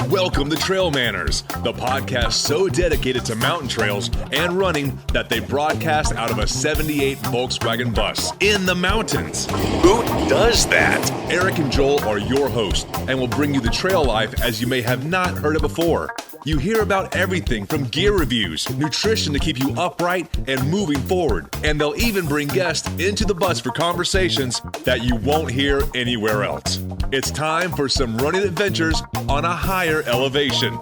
Welcome to Trail Manners, the podcast so dedicated to mountain trails and running that they broadcast out of a 78 Volkswagen bus in the mountains. Who does that? Eric and Joel are your hosts and will bring you the trail life as you may have not heard it before. You hear about everything from gear reviews, nutrition to keep you upright and moving forward, and they'll even bring guests into the bus for conversations that you won't hear anywhere else. It's time for some running adventures on a higher elevation.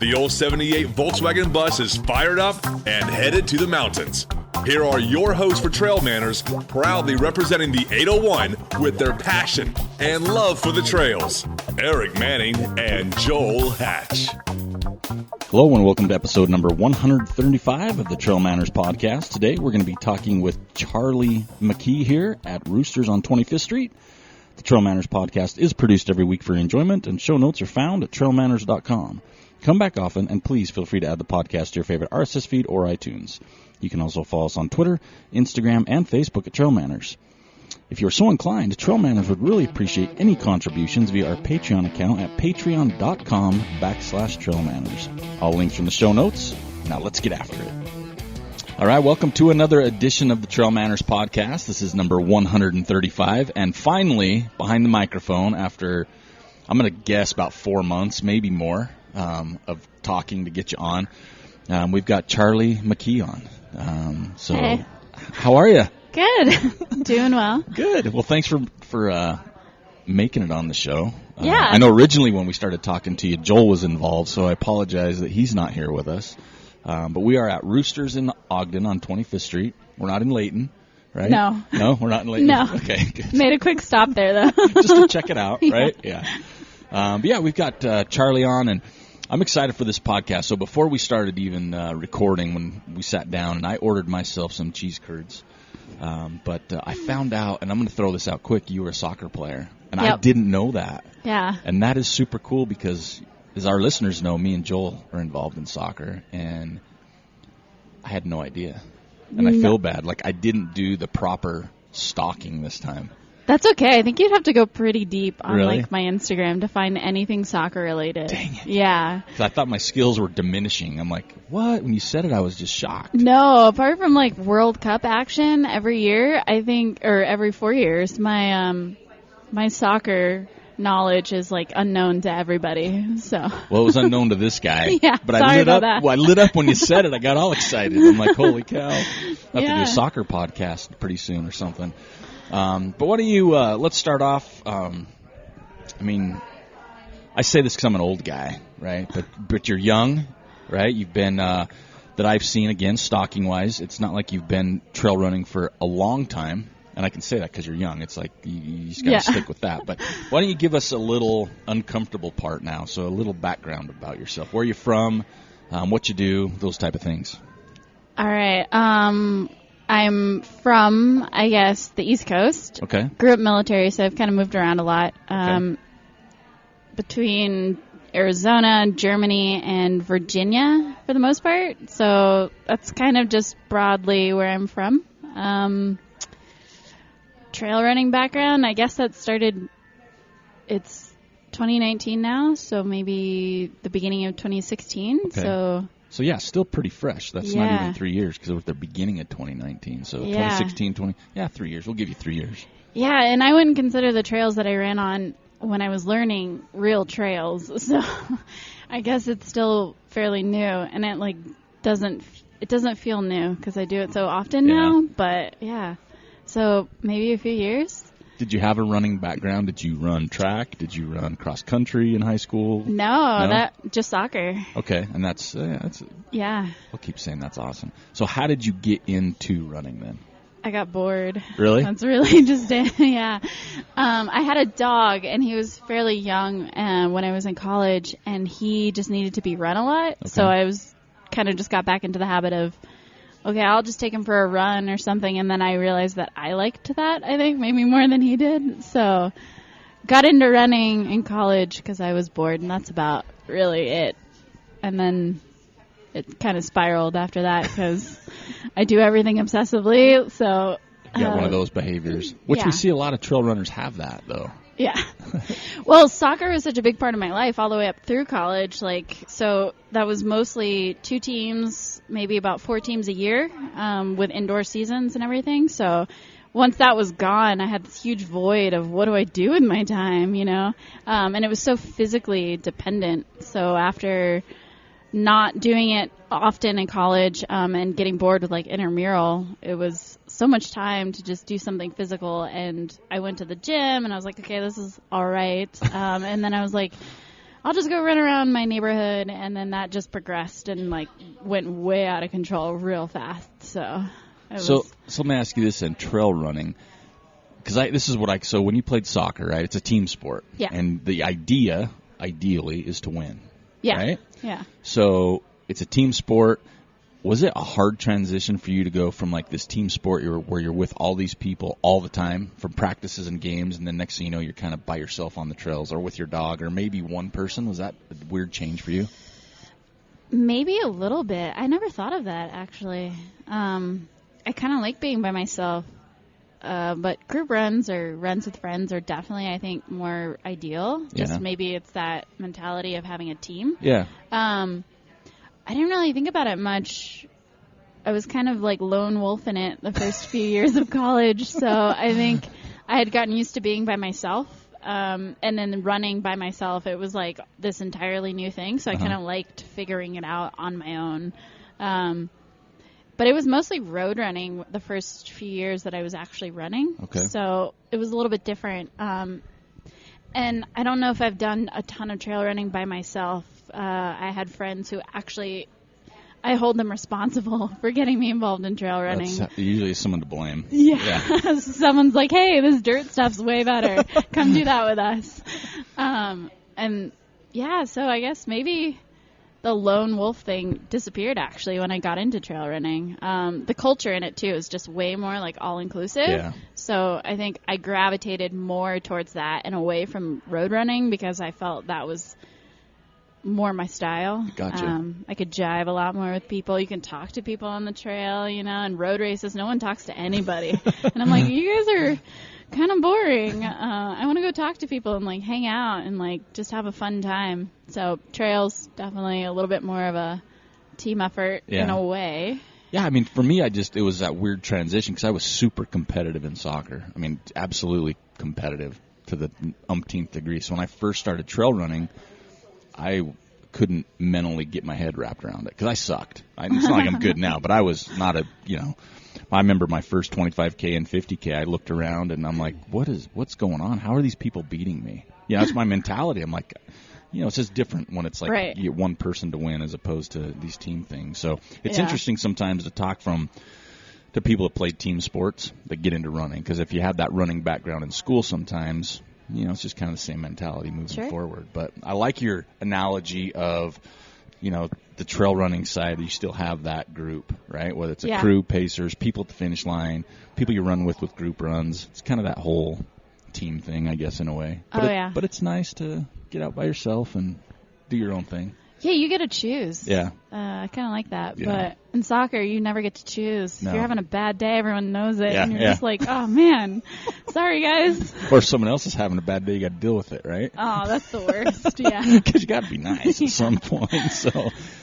The old 78 Volkswagen bus is fired up and headed to the mountains. Here are your hosts for Trail Manners, proudly representing the 801 with their passion and love for the trails, Eric Manning and Joel Hatch. Hello and welcome to episode number 135 of the Trail Manners podcast. Today we're going to be talking with Charli McKee here at Roosters on 25th Street. The Trail Manners podcast is produced every week for your enjoyment, and show notes are found at trailmanners.com. Come back often, and please feel free to add the podcast to your favorite RSS feed or iTunes. You can also follow us on Twitter, Instagram, and Facebook at Trail Manners. If you're so inclined, Trail Manners would really appreciate any contributions via our Patreon account at patreon.com/trailmanners. All links from the show notes. Now let's get after it. All right, welcome to another edition of the Trail Manners podcast. This is number 135, and finally, behind the microphone, after, I'm going to guess, about 4 months, maybe more, of talking to get you on, we've got Charli McKee on. Hey. How are you? Good. Doing well. Good. Well, thanks for making it on the show. Yeah. I know originally when we started talking to you, Joel was involved, so I apologize that he's not here with us. But we are at Roosters in Ogden on 25th Street. We're not in Layton, right? No. No, we're not in Layton? No. Okay, good. Made a quick stop there, though. Just to check it out, right? Yeah. But yeah, we've got Charli on, and I'm excited for this podcast. So before we started even recording, when we sat down, and I ordered myself some cheese curds, but I found out, and I'm going to throw this out quick, you were a soccer player, and I didn't know that. Yeah. And that is super cool because, as our listeners know, me and Joel are involved in soccer, and I had no idea. And I feel bad. Like, I didn't do the proper stalking this time. That's okay. I think you'd have to go pretty deep on Really? like my Instagram to find anything soccer related. Dang it. Yeah. 'Cause I thought my skills were diminishing. I'm like, what? When you said it, I was just shocked. No, apart from like World Cup action every year, I think, or every 4 years, my soccer knowledge is like unknown to everybody. So. Well, it was unknown to this guy. Yeah, but sorry I lit about up. that. Well, I lit up when you said it. I got all excited. I'm like, holy cow! I'll have to do Yeah. a soccer podcast pretty soon or something. But what do you? Let's start off. I mean, I say this because I'm an old guy, right? But you're young, right? You've been that I've seen again stalking wise. It's not like you've been trail running for a long time. And I can say that because you're young. It's like you just got to stick with that. But why don't you give us a little uncomfortable part now? So a little background about yourself. Where you're from, what you do, those type of things. All right. I'm from, I guess, the East Coast. Okay. Grew up military, so I've kind of moved around a lot. Between Arizona, Germany, and Virginia for the most part. So that's kind of just broadly where I'm from. Trail running background, I guess that started, it's 2019 now, so maybe the beginning of 2016. Okay. So yeah, still pretty fresh. That's not even 3 years because it was the beginning of 2019. So 2016, 3 years. We'll give you 3 years. Yeah, and I wouldn't consider the trails that I ran on when I was learning real trails. So I guess it's still fairly new, and it like doesn't feel new because I do it so often now. But yeah. So maybe a few years. Did you have a running background? Did you run track? Did you run cross country in high school? No? That just soccer. Okay, and that's Yeah. I'll keep saying that's awesome. So how did you get into running then? I got bored. Really? That's really just it. Yeah. I had a dog, and he was fairly young when I was in college, and he just needed to be run a lot. Okay. So I was kind of just got back into the habit of, okay, I'll just take him for a run or something, and then I realized that I liked that, I think, maybe more than he did. So got into running in college because I was bored, and that's about really it. And then it kind of spiraled after that because I do everything obsessively. So You got one of those behaviors, which yeah. we see a lot of trail runners have that, though. Yeah. Well, soccer was such a big part of my life all the way up through college. So that was mostly 2 teams, maybe about 4 teams a year, with indoor seasons and everything. So once that was gone, I had this huge void of what do I do with my time, and it was so physically dependent. So after not doing it often in college and getting bored with intramural, it was so much time to just do something physical. And I went to the gym and I was like, okay, this is all right. And then I was like, I'll just go run around my neighborhood. And then that just progressed and went way out of control real fast. So let me ask you this then, trail running. So when you played soccer, right, it's a team sport. Yeah. And the idea, ideally, is to win. Yeah. Right? Yeah. So it's a team sport. Was it a hard transition for you to go from this team sport where you're with all these people all the time from practices and games, and then next thing you know you're kind of by yourself on the trails or with your dog or maybe one person? Was that a weird change for you? Maybe a little bit. I never thought of that, actually. I kind of like being by myself. But group runs or runs with friends are definitely, I think, more ideal. Just maybe it's that mentality of having a team. Yeah. I didn't really think about it much. I was kind of lone wolf in it the first few years of college. So I think I had gotten used to being by myself. And then running by myself, it was this entirely new thing. So I kind of liked figuring it out on my own. But it was mostly road running the first few years that I was actually running. Okay. So it was a little bit different. And I don't know if I've done a ton of trail running by myself. I had friends who actually, I hold them responsible for getting me involved in trail running. That's usually someone to blame. Yeah. Someone's like, hey, this dirt stuff's way better. Come do that with us. So I guess maybe the lone wolf thing disappeared actually when I got into trail running. The culture in it too is just way more all inclusive. Yeah. So I think I gravitated more towards that and away from road running because I felt that was more my style. Gotcha. I could jive a lot more with people. You can talk to people on the trail, and road races, no one talks to anybody. And I'm like, you guys are kind of boring. I want to go talk to people and hang out and just have a fun time. So trails, definitely a little bit more of a team effort in a way. Yeah, I mean, for me, it was that weird transition because I was super competitive in soccer. I mean, absolutely competitive to the umpteenth degree. So when I first started trail running, I couldn't mentally get my head wrapped around it because I sucked. It's not like I'm good now, but I was not I remember my first 25K and 50K, I looked around and I'm like, what's going on? How are these people beating me? That's my mentality. I'm like, it's just different when it's right. You get one person to win as opposed to these team things. So it's interesting sometimes to talk to people that played team sports that get into running because if you have that running background in school sometimes, it's just kind of the same mentality moving forward. But I like your analogy of, the trail running side, you still have that group, right? Whether it's a crew, pacers, people at the finish line, people you run with group runs. It's kind of that whole team thing, I guess, in a way. But but it's nice to get out by yourself and do your own thing. Yeah, you get to choose. Yeah. I kind of like that. Yeah. But in soccer, you never get to choose. No. If you're having a bad day, everyone knows it. Yeah, and you're just like, oh, man, sorry, guys. Or if someone else is having a bad day, you got to deal with it, right? Oh, that's the worst, yeah. Because you got to be nice at some point.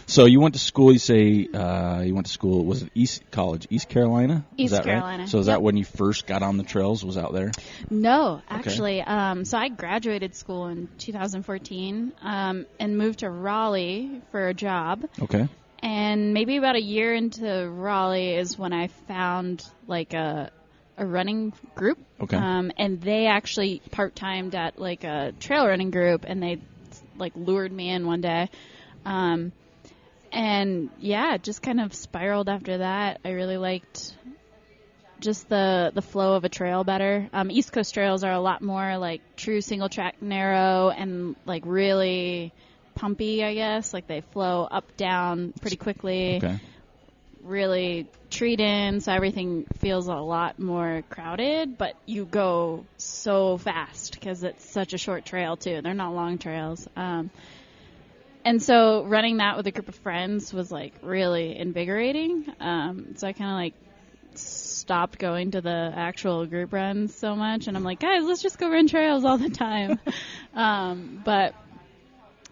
So you went to school, you say, was it East Carolina? East Right? Carolina. So is that when you first got on the trails, was out there? No, actually. So I graduated school in 2014 and moved to Raleigh for a job. Okay. And maybe about a year into Raleigh is when I found a running group. Okay. And they actually part-timed at a trail running group, and they lured me in one day. And yeah, it just kind of spiraled after that. I really liked just the flow of a trail better. East Coast trails are a lot more true single track narrow and really pumpy, I guess. They flow up, down pretty quickly. Okay. Really treed in, so everything feels a lot more crowded, but you go so fast because it's such a short trail, too. They're not long trails. And so running that with a group of friends was, really invigorating. So I kind of, stopped going to the actual group runs so much, and I'm like, guys, let's just go run trails all the time. But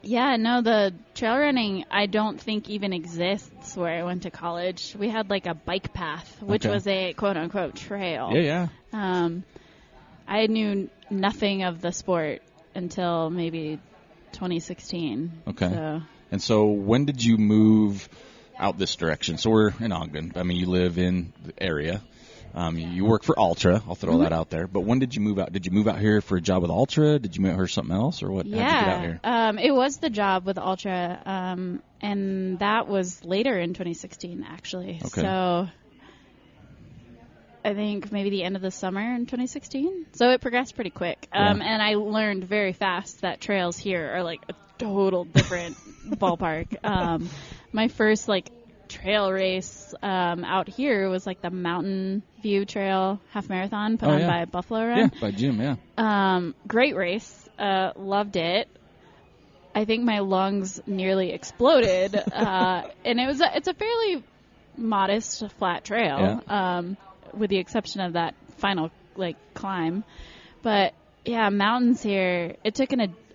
yeah, no, the trail running I don't think even exists where I went to college. We had like a bike path, which was a quote unquote trail. Yeah. I knew nothing of the sport until maybe 2016. Okay. And so when did you move out this direction? So we're in Ogden. I mean, you live in the area. You work for Ultra. I'll throw that out there. But when did you move out? Did you move out here for a job with Ultra? Did you move out here for something else, or what? Yeah. How'd you get out here? It was the job with Ultra, and that was later in 2016, actually. Okay. So I think maybe the end of the summer in 2016. So it progressed pretty quick. And I learned very fast that trails here are like a total different ballpark. My first like trail race out here was like the Mountain View Trail half marathon put on by Buffalo Run. Yeah, by Jim, yeah. Great race. Loved it. I think my lungs nearly exploded. And it's a fairly modest flat trail. Yeah. With the exception of that final like climb. But yeah, mountains here, it took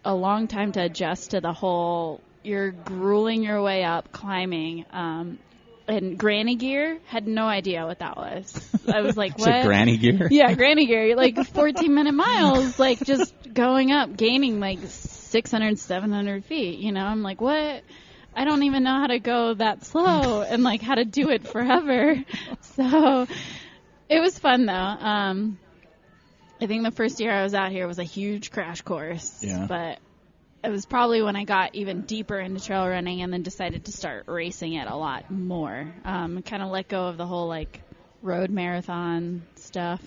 a long time to adjust to the whole, you're grueling your way up, climbing, and granny gear, had no idea what that was. I was like, what? Granny gear? Yeah, granny gear, like 14-minute miles, like just going up, gaining like 600, 700 feet, you know? I'm like, what? I don't even know how to go that slow and like how to do it forever. So it was fun, though. I think the first year I was out here was a huge crash course. Yeah. But it was probably when I got even deeper into trail running and then decided to start racing it a lot more. Kind of let go of the whole, like, road marathon stuff.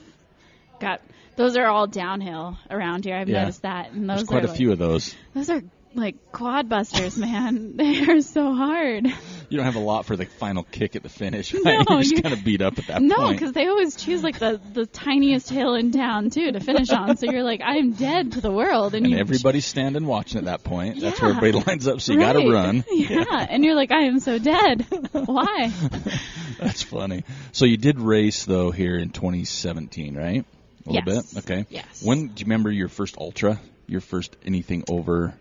Those are all downhill around here. I've noticed that. And there's quite a few of those. Those are like quad busters, man. They are so hard. You don't have a lot for the final kick at the finish, right? No, You're just kind of beat up at that point. No, because they always choose like the tiniest hill in town too to finish on. So you're like, I'm dead to the world, and everybody's standing watching at that point. Yeah. That's where everybody lines up. So you got to run. Yeah, and you're like, I am so dead. Why? That's funny. So you did race though here in 2017, right? A little bit. Okay. Yes. When do you remember your first ultra? Your first anything over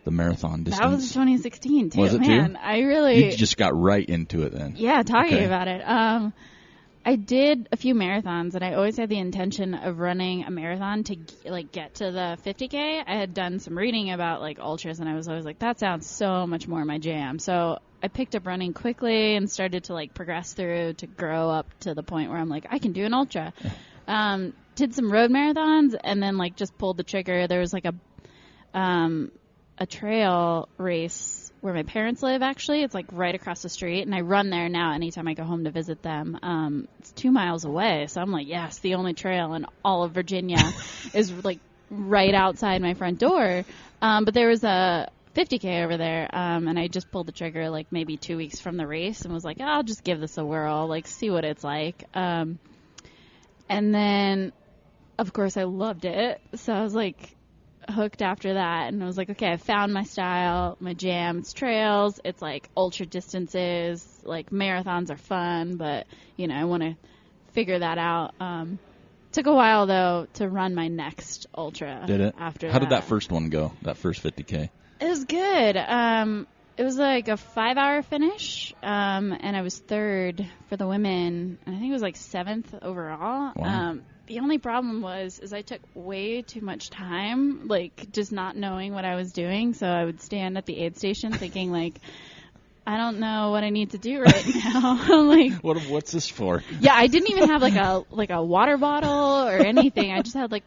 the marathon distance? That was 2016 too. Was it man, too? I really. You just got right into it then. Yeah, talking about it. I did a few marathons, and I always had the intention of running a marathon to like get to the 50K. I had done some reading about like ultras, and I was always like, that sounds so much more my jam. So I picked up running quickly and started to like progress through to grow up to the point where I'm like, I can do an ultra. Did some road marathons, and then like just pulled the trigger. There was like a trail race where my parents live, actually. It's like right across the street, and I run there now anytime I go home to visit them. It's 2 miles away, so I'm like, yes, the only trail in all of Virginia is like right outside my front door. But there was a 50K over there, and I just pulled the trigger like maybe 2 weeks from the race and was like, oh, I'll just give this a whirl, like see what it's like. And then, of course, I loved it, so I was like hooked after that, and I was like, okay, I found my style, my jam. It's trails, it's like ultra distances, like marathons are fun, but you know, I want to figure that out. Took a while though to run my next ultra. Did it? After How did that first one go? That first 50K? It was good. It was like a 5-hour finish, and I was third for the women, and I think it was like 7th overall. Wow. The only problem is I took way too much time, like just not knowing what I was doing. So I would stand at the aid station thinking like, I don't know what I need to do right now. Like, what's this for? Yeah, I didn't even have like a water bottle or anything. I just had like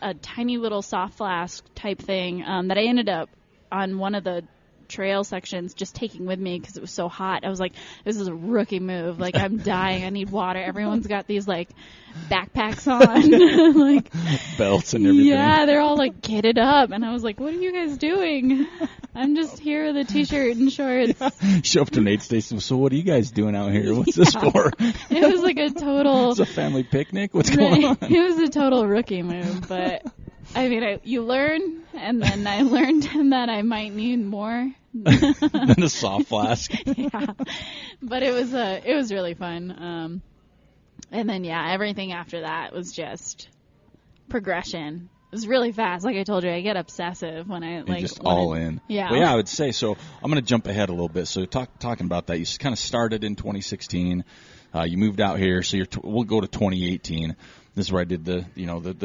a tiny little soft flask type thing that I ended up on one of the trail sections just taking with me because it was so hot. I was like, this is a rookie move. Like, I'm dying. I need water. Everyone's got these like backpacks on, like belts and everything. Yeah, they're all like kitted up, and I was like, what are you guys doing? I'm just here with a t-shirt and shorts. Show up to an aid station. So what are you guys doing out here? What's this for? It was like a total. It's a family picnic. What's going on? It was a total rookie move, but I mean, you learn, and then I learned that I might need more than a soft flask. Yeah, but it was really fun. And then, everything after that was just progression. It was really fast. Like I told you, I get obsessive when I like just all in. Yeah. Well, I would say so. I'm going to jump ahead a little bit. So talking about that, you kind of started in 2016. You moved out here, so we'll go to 2018. This is where I did the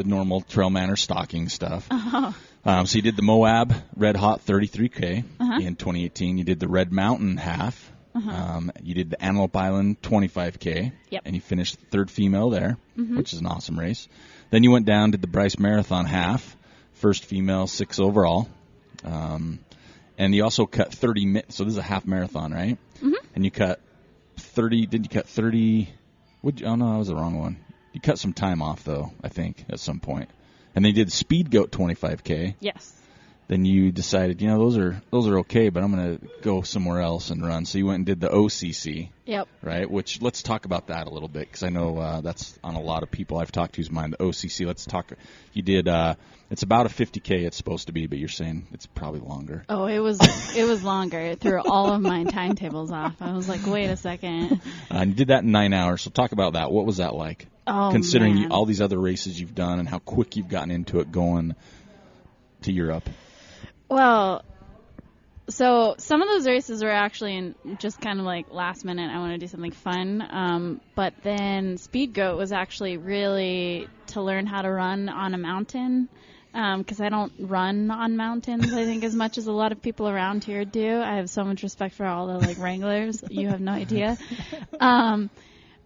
normal Trail Manor stalking stuff. Uh-huh. So you did the Moab Red Hot 33K in 2018. You did the Red Mountain half. You did the Antelope Island 25K. Yep. And you finished third female there, which is an awesome race. Then you went down, did the Bryce Marathon half, first female, 6 overall. And you also cut 30 minutes. So this is a half marathon, right? Mm-hmm. And you cut 30. Did you cut 30? Oh, no, that was the wrong one. You cut some time off, though, I think, at some point. And then you did Speed Goat 25K. Yes. Then you decided, those are okay, but I'm going to go somewhere else and run. So you went and did the OCC. Yep. Right, which let's talk about that a little bit because I know that's on a lot of people I've talked to's mind, the OCC. Let's talk. You did, it's about a 50K it's supposed to be, but you're saying it's probably longer. Oh, it was longer. It threw all of my timetables off. I was like, wait a second. And you did that in 9 hours, so talk about that. What was that like? Oh, considering all these other races you've done and how quick you've gotten into it going to Europe. Well, so some of those races were actually just kind of like last minute. I want to do something fun. But then Speed Goat was actually really to learn how to run on a mountain because I don't run on mountains, I think, as much as a lot of people around here do. I have so much respect for all the like wranglers. You have no idea.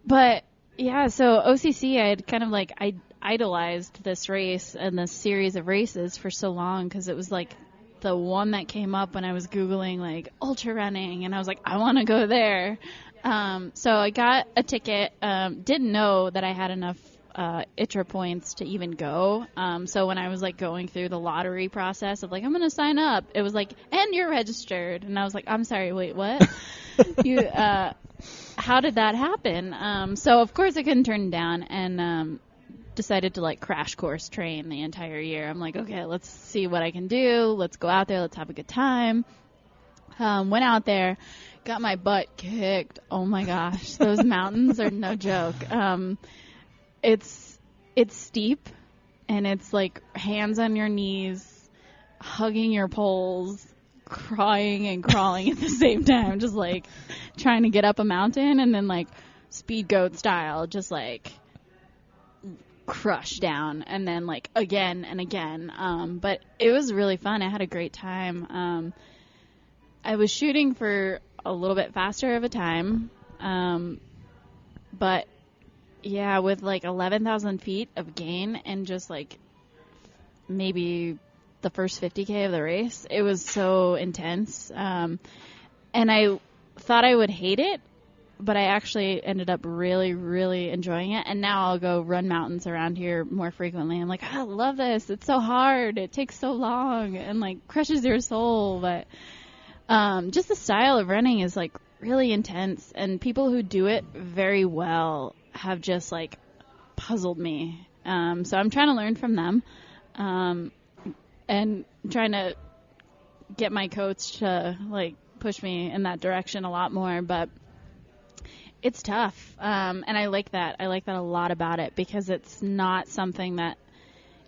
But yeah, so OCC, I had kind of like I idolized this race and this series of races for so long because it was like the one that came up when I was Googling like ultra running, and I was like, I want to go there. So I got a ticket, didn't know that I had enough ITRA points to even go. So when I was like going through the lottery process of like, I'm going to sign up, it was like, and you're registered. And I was like, I'm sorry, wait, what? How did that happen? So of course I couldn't turn it down and, decided to like crash course train the entire year. I'm like, okay, let's see what I can do. Let's go out there. Let's have a good time. Went out there, got my butt kicked. Oh my gosh. Those mountains are no joke. It's steep and it's like hands on your knees, hugging your poles, crying and crawling at the same time, just like trying to get up a mountain and then like Speed Goat style, just like crush down and then like again and again. But it was really fun. I had a great time. I was shooting for a little bit faster of a time. But yeah, with like 11,000 feet of gain and just like maybe the first 50K of the race, it was so intense. And I thought I would hate it, but I actually ended up really, really enjoying it. And now I'll go run mountains around here more frequently. I'm like, I love this. It's so hard. It takes so long and like crushes your soul. But just the style of running is like really intense. And people who do it very well have just like puzzled me. So I'm trying to learn from them and trying to get my coach to like push me in that direction a lot more. But it's tough, and I like that. I like that a lot about it because it's not something that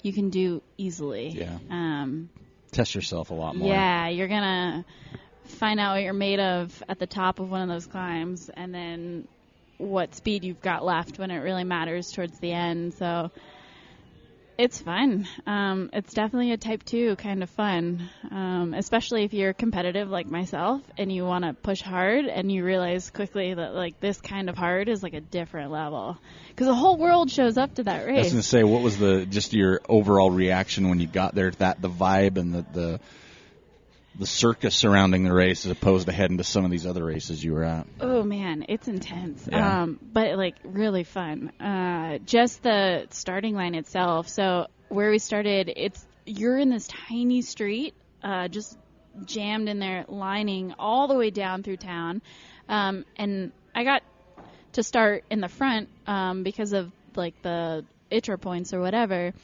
you can do easily. Yeah. Test yourself a lot more. Yeah, you're going to find out what you're made of at the top of one of those climbs and then what speed you've got left when it really matters towards the end. So it's fun. It's definitely a type 2 kind of fun, especially if you're competitive like myself and you want to push hard and you realize quickly that like this kind of hard is like a different level because the whole world shows up to that race. I was going to say, what was just your overall reaction when you got there, the vibe and the circus surrounding the race as opposed to heading to some of these other races you were at? Oh man, it's intense. Yeah. But like really fun. Just the starting line itself. So where we started, you're in this tiny street, just jammed in there, lining all the way down through town. And I got to start in the front, because of like the ITRA points or whatever.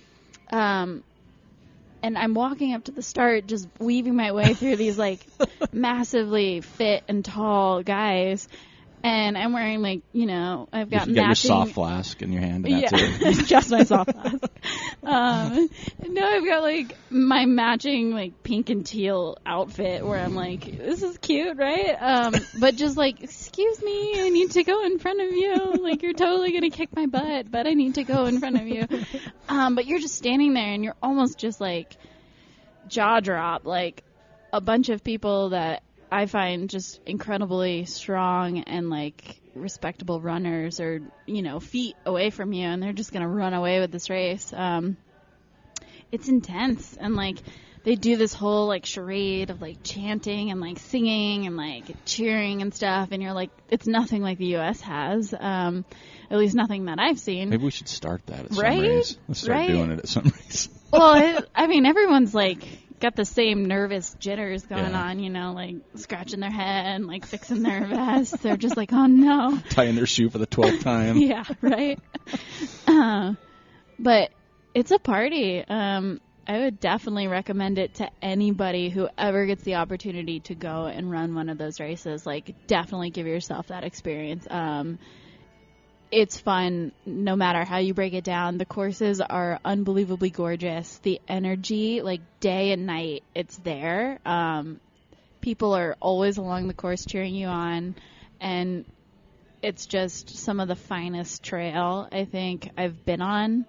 And I'm walking up to the start, just weaving my way through these, like, massively fit and tall guys. And I'm wearing, like, you know, I've got you got matching... your soft flask in your hand, and that's it. Just my soft flask. No, I've got, like, my matching, like, pink and teal outfit where I'm like, this is cute, right? But just like, excuse me, I need to go in front of you. Like, you're totally going to kick my butt, but I need to go in front of you. But you're just standing there, and you're almost just, like, jaw drop, like, a bunch of people that I find just incredibly strong and, like, respectable runners or, you know, feet away from you, and they're just going to run away with this race. It's intense, and, like, they do this whole, like, charade of, like, chanting and, like, singing and, like, cheering and stuff, and you're like, it's nothing like the U.S. has, at least nothing that I've seen. Maybe we should start that at some Right? race. Let's start doing it at some race. Well, I mean, everyone's, like, got the same nervous jitters going on, you know, like scratching their head, like fixing their vest. They're just like, oh no. Tying their shoe for the 12th time. Yeah, right. But it's a party. I would definitely recommend it to anybody who ever gets the opportunity to go and run one of those races. Like, definitely give yourself that experience. It's fun no matter how you break it down. The courses are unbelievably gorgeous. The energy, like day and night, it's there. People are always along the course cheering you on, and it's just some of the finest trail I think I've been on.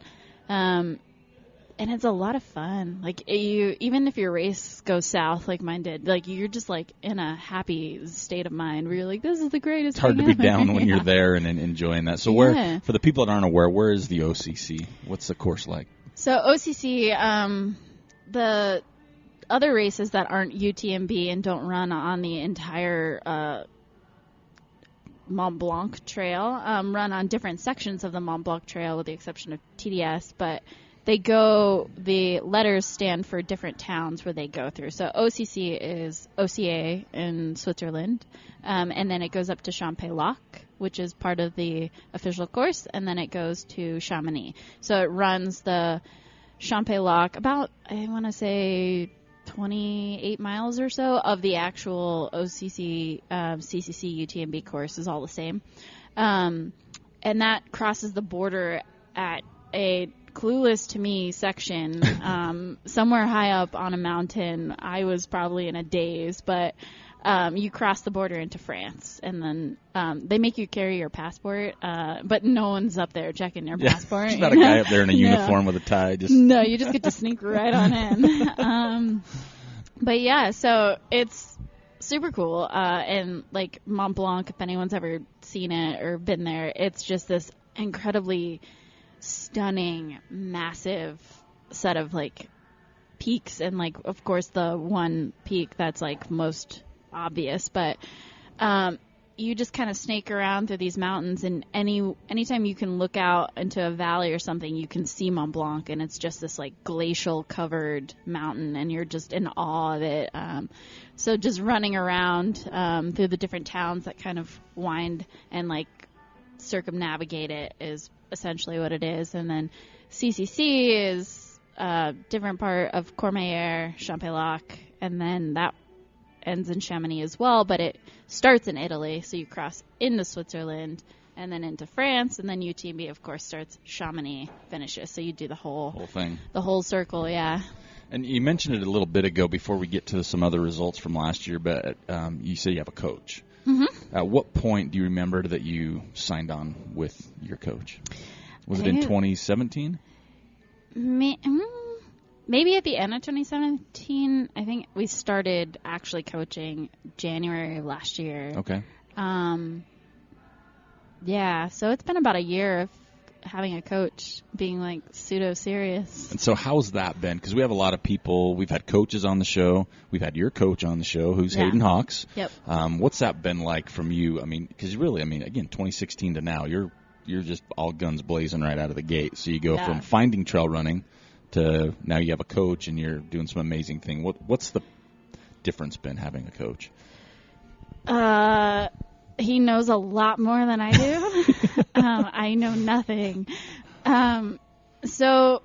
And it's a lot of fun. Like, even if your race goes south like mine did, like, you're just, like, in a happy state of mind where you're like, this is the greatest thing It's hard to be ever. down when you're there and enjoying that. So where, for the people that aren't aware, where is the OCC? What's the course like? So OCC, the other races that aren't UTMB and don't run on the entire Mont Blanc Trail run on different sections of the Mont Blanc Trail with the exception of TDS, but the letters stand for different towns where they go through. So OCC is OCA in Switzerland, and then it goes up to Champs-Lac, which is part of the official course, and then it goes to Chamonix. So it runs the Champs-Lac about, I want to say, 28 miles or so of the actual OCC, CCC UTMB course is all the same. And that crosses the border at a clueless to me section somewhere high up on a mountain. I was probably in a daze, but you cross the border into France, and then they make you carry your passport, but no one's up there checking your passport. There's not a guy up there in a uniform with a tie. No, you just get to sneak right on in. But yeah, so it's super cool, and like Mont Blanc, if anyone's ever seen it or been there, it's just this incredibly stunning, massive set of like peaks, and like of course the one peak that's like most obvious, but you just kind of snake around through these mountains, and anytime you can look out into a valley or something, you can see Mont Blanc, and it's just this like glacial covered mountain, and you're just in awe of it. So just running around through the different towns that kind of wind and like circumnavigate it is essentially what it is. And then CCC is a different part of Courmayeur, Champs-Lac, and then that ends in Chamonix as well, but it starts in Italy, so you cross into Switzerland and then into France, and then UTMB of course starts Chamonix, finishes, so you do the whole thing, the whole circle. Yeah. And you mentioned it a little bit ago before we get to some other results from last year, but you say you have a coach. Mm-hmm. At what point do you remember that you signed on with your coach? Was it in 2017? Maybe at the end of 2017. I think we started actually coaching January of last year. Okay. Yeah, so it's been about a year of having a coach, being like pseudo serious. And so how's that been? Because we have a lot of people. We've had coaches on the show. We've had your coach on the show, who's Hayden Hawks. Yep. What's that been like from you? I mean, because really, I mean, again, 2016 to now, you're just all guns blazing right out of the gate. So you go from finding trail running to now you have a coach and you're doing some amazing thing. What's the difference been having a coach? He knows a lot more than I do. I know nothing. So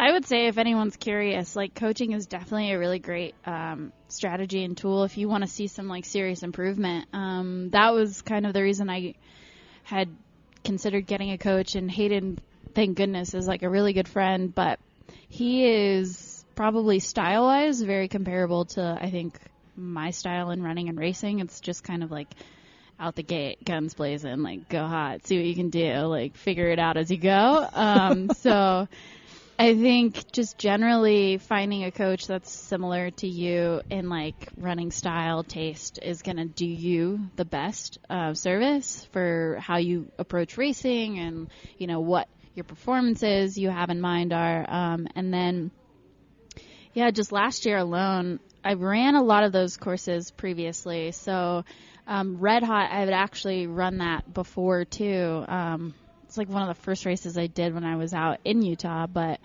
I would say if anyone's curious, like coaching is definitely a really great strategy and tool if you want to see some like serious improvement. That was kind of the reason I had considered getting a coach, and Hayden, thank goodness, is like a really good friend, but he is probably style-wise very comparable to, I think, my style in running and racing. It's just kind of like out the gate, guns blazing, like go hot, see what you can do, like figure it out as you go. So I think just generally finding a coach that's similar to you in like running style, taste is going to do you the best service for how you approach racing and, you know, what your performances you have in mind are. And then, yeah, just last year alone, I ran a lot of those courses previously. So Red Hot, I had actually run that before too. It's like one of the first races I did when I was out in Utah, but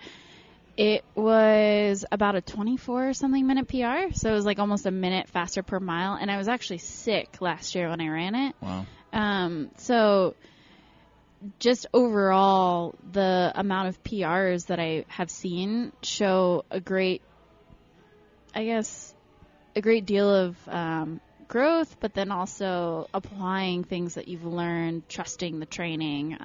it was about a 24 or something minute PR. So it was like almost a minute faster per mile. And I was actually sick last year when I ran it. Wow. So just overall, the amount of PRs that I have seen show a great deal of growth, but then also applying things that you've learned, trusting the training.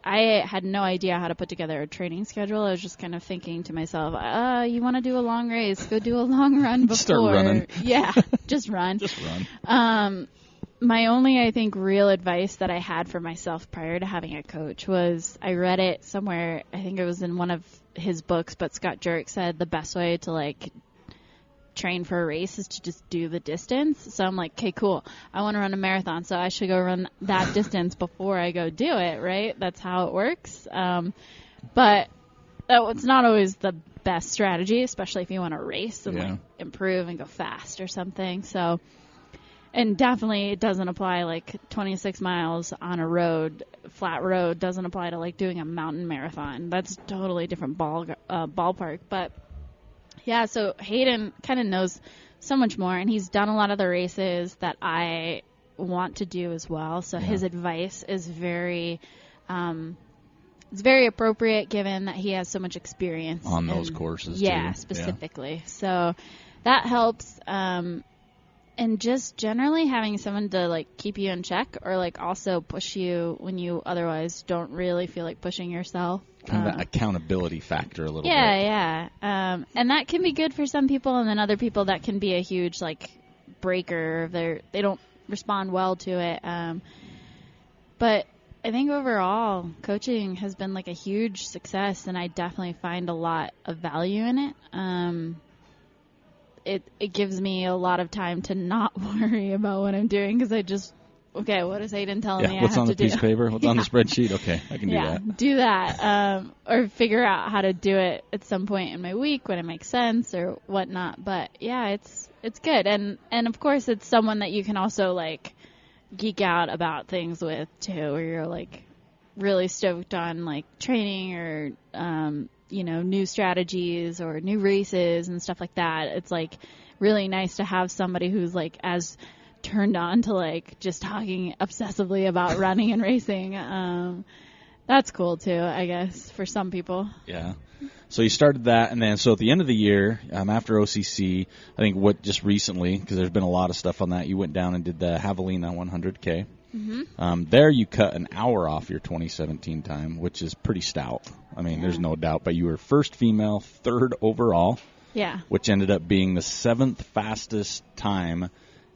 I had no idea how to put together a training schedule. I was just kind of thinking to myself, you want to do a long race, go do a long run before. Start running. Yeah, just run. Just run. My only, I think, real advice that I had for myself prior to having a coach was, I read it somewhere, I think it was in one of his books, but Scott Jurek said the best way to like train for a race is to just do the distance. So I'm like, okay, cool. I want to run a marathon, so I should go run that distance before I go do it, right? That's how it works. But it's not always the best strategy, especially if you want to race and like improve and go fast or something. So, and definitely it doesn't apply like 26 miles on a road, flat road doesn't apply to like doing a mountain marathon. That's a totally different ballpark. But yeah, so Hayden kind of knows so much more, and he's done a lot of the races that I want to do as well. So his advice is very, it's very appropriate given that he has so much experience on those courses. Yeah, too. specifically. Yeah. So that helps. And just generally having someone to like keep you in check, or like also push you when you otherwise don't really feel like pushing yourself. Kind of that accountability factor a little bit. Yeah. And that can be good for some people, and then other people that can be a huge like breaker. They don't respond well to it. But I think overall, coaching has been like a huge success, and I definitely find a lot of value in it. It gives me a lot of time to not worry about what I'm doing, because I just, okay, what is Hayden telling me I have to do? What's on the piece of paper? What's on the spreadsheet? Okay, I can do that. Do that. Or figure out how to do it at some point in my week when it makes sense or whatnot. But yeah, it's good. And of course it's someone that you can also like geek out about things with too, where you're like really stoked on like training or, new strategies or new races and stuff like that. It's like really nice to have somebody who's like as turned on to like just talking obsessively about running and racing. That's cool too, I guess, for some people. Yeah. So you started that, and then so at the end of the year, after OCC, I think just recently, because there's been a lot of stuff on that, you went down and did the Javelina 100K. Mm-hmm. There you cut an hour off your 2017 time, which is pretty stout. I mean, there's no doubt. But you were first female, third overall. Yeah. Which ended up being the seventh fastest time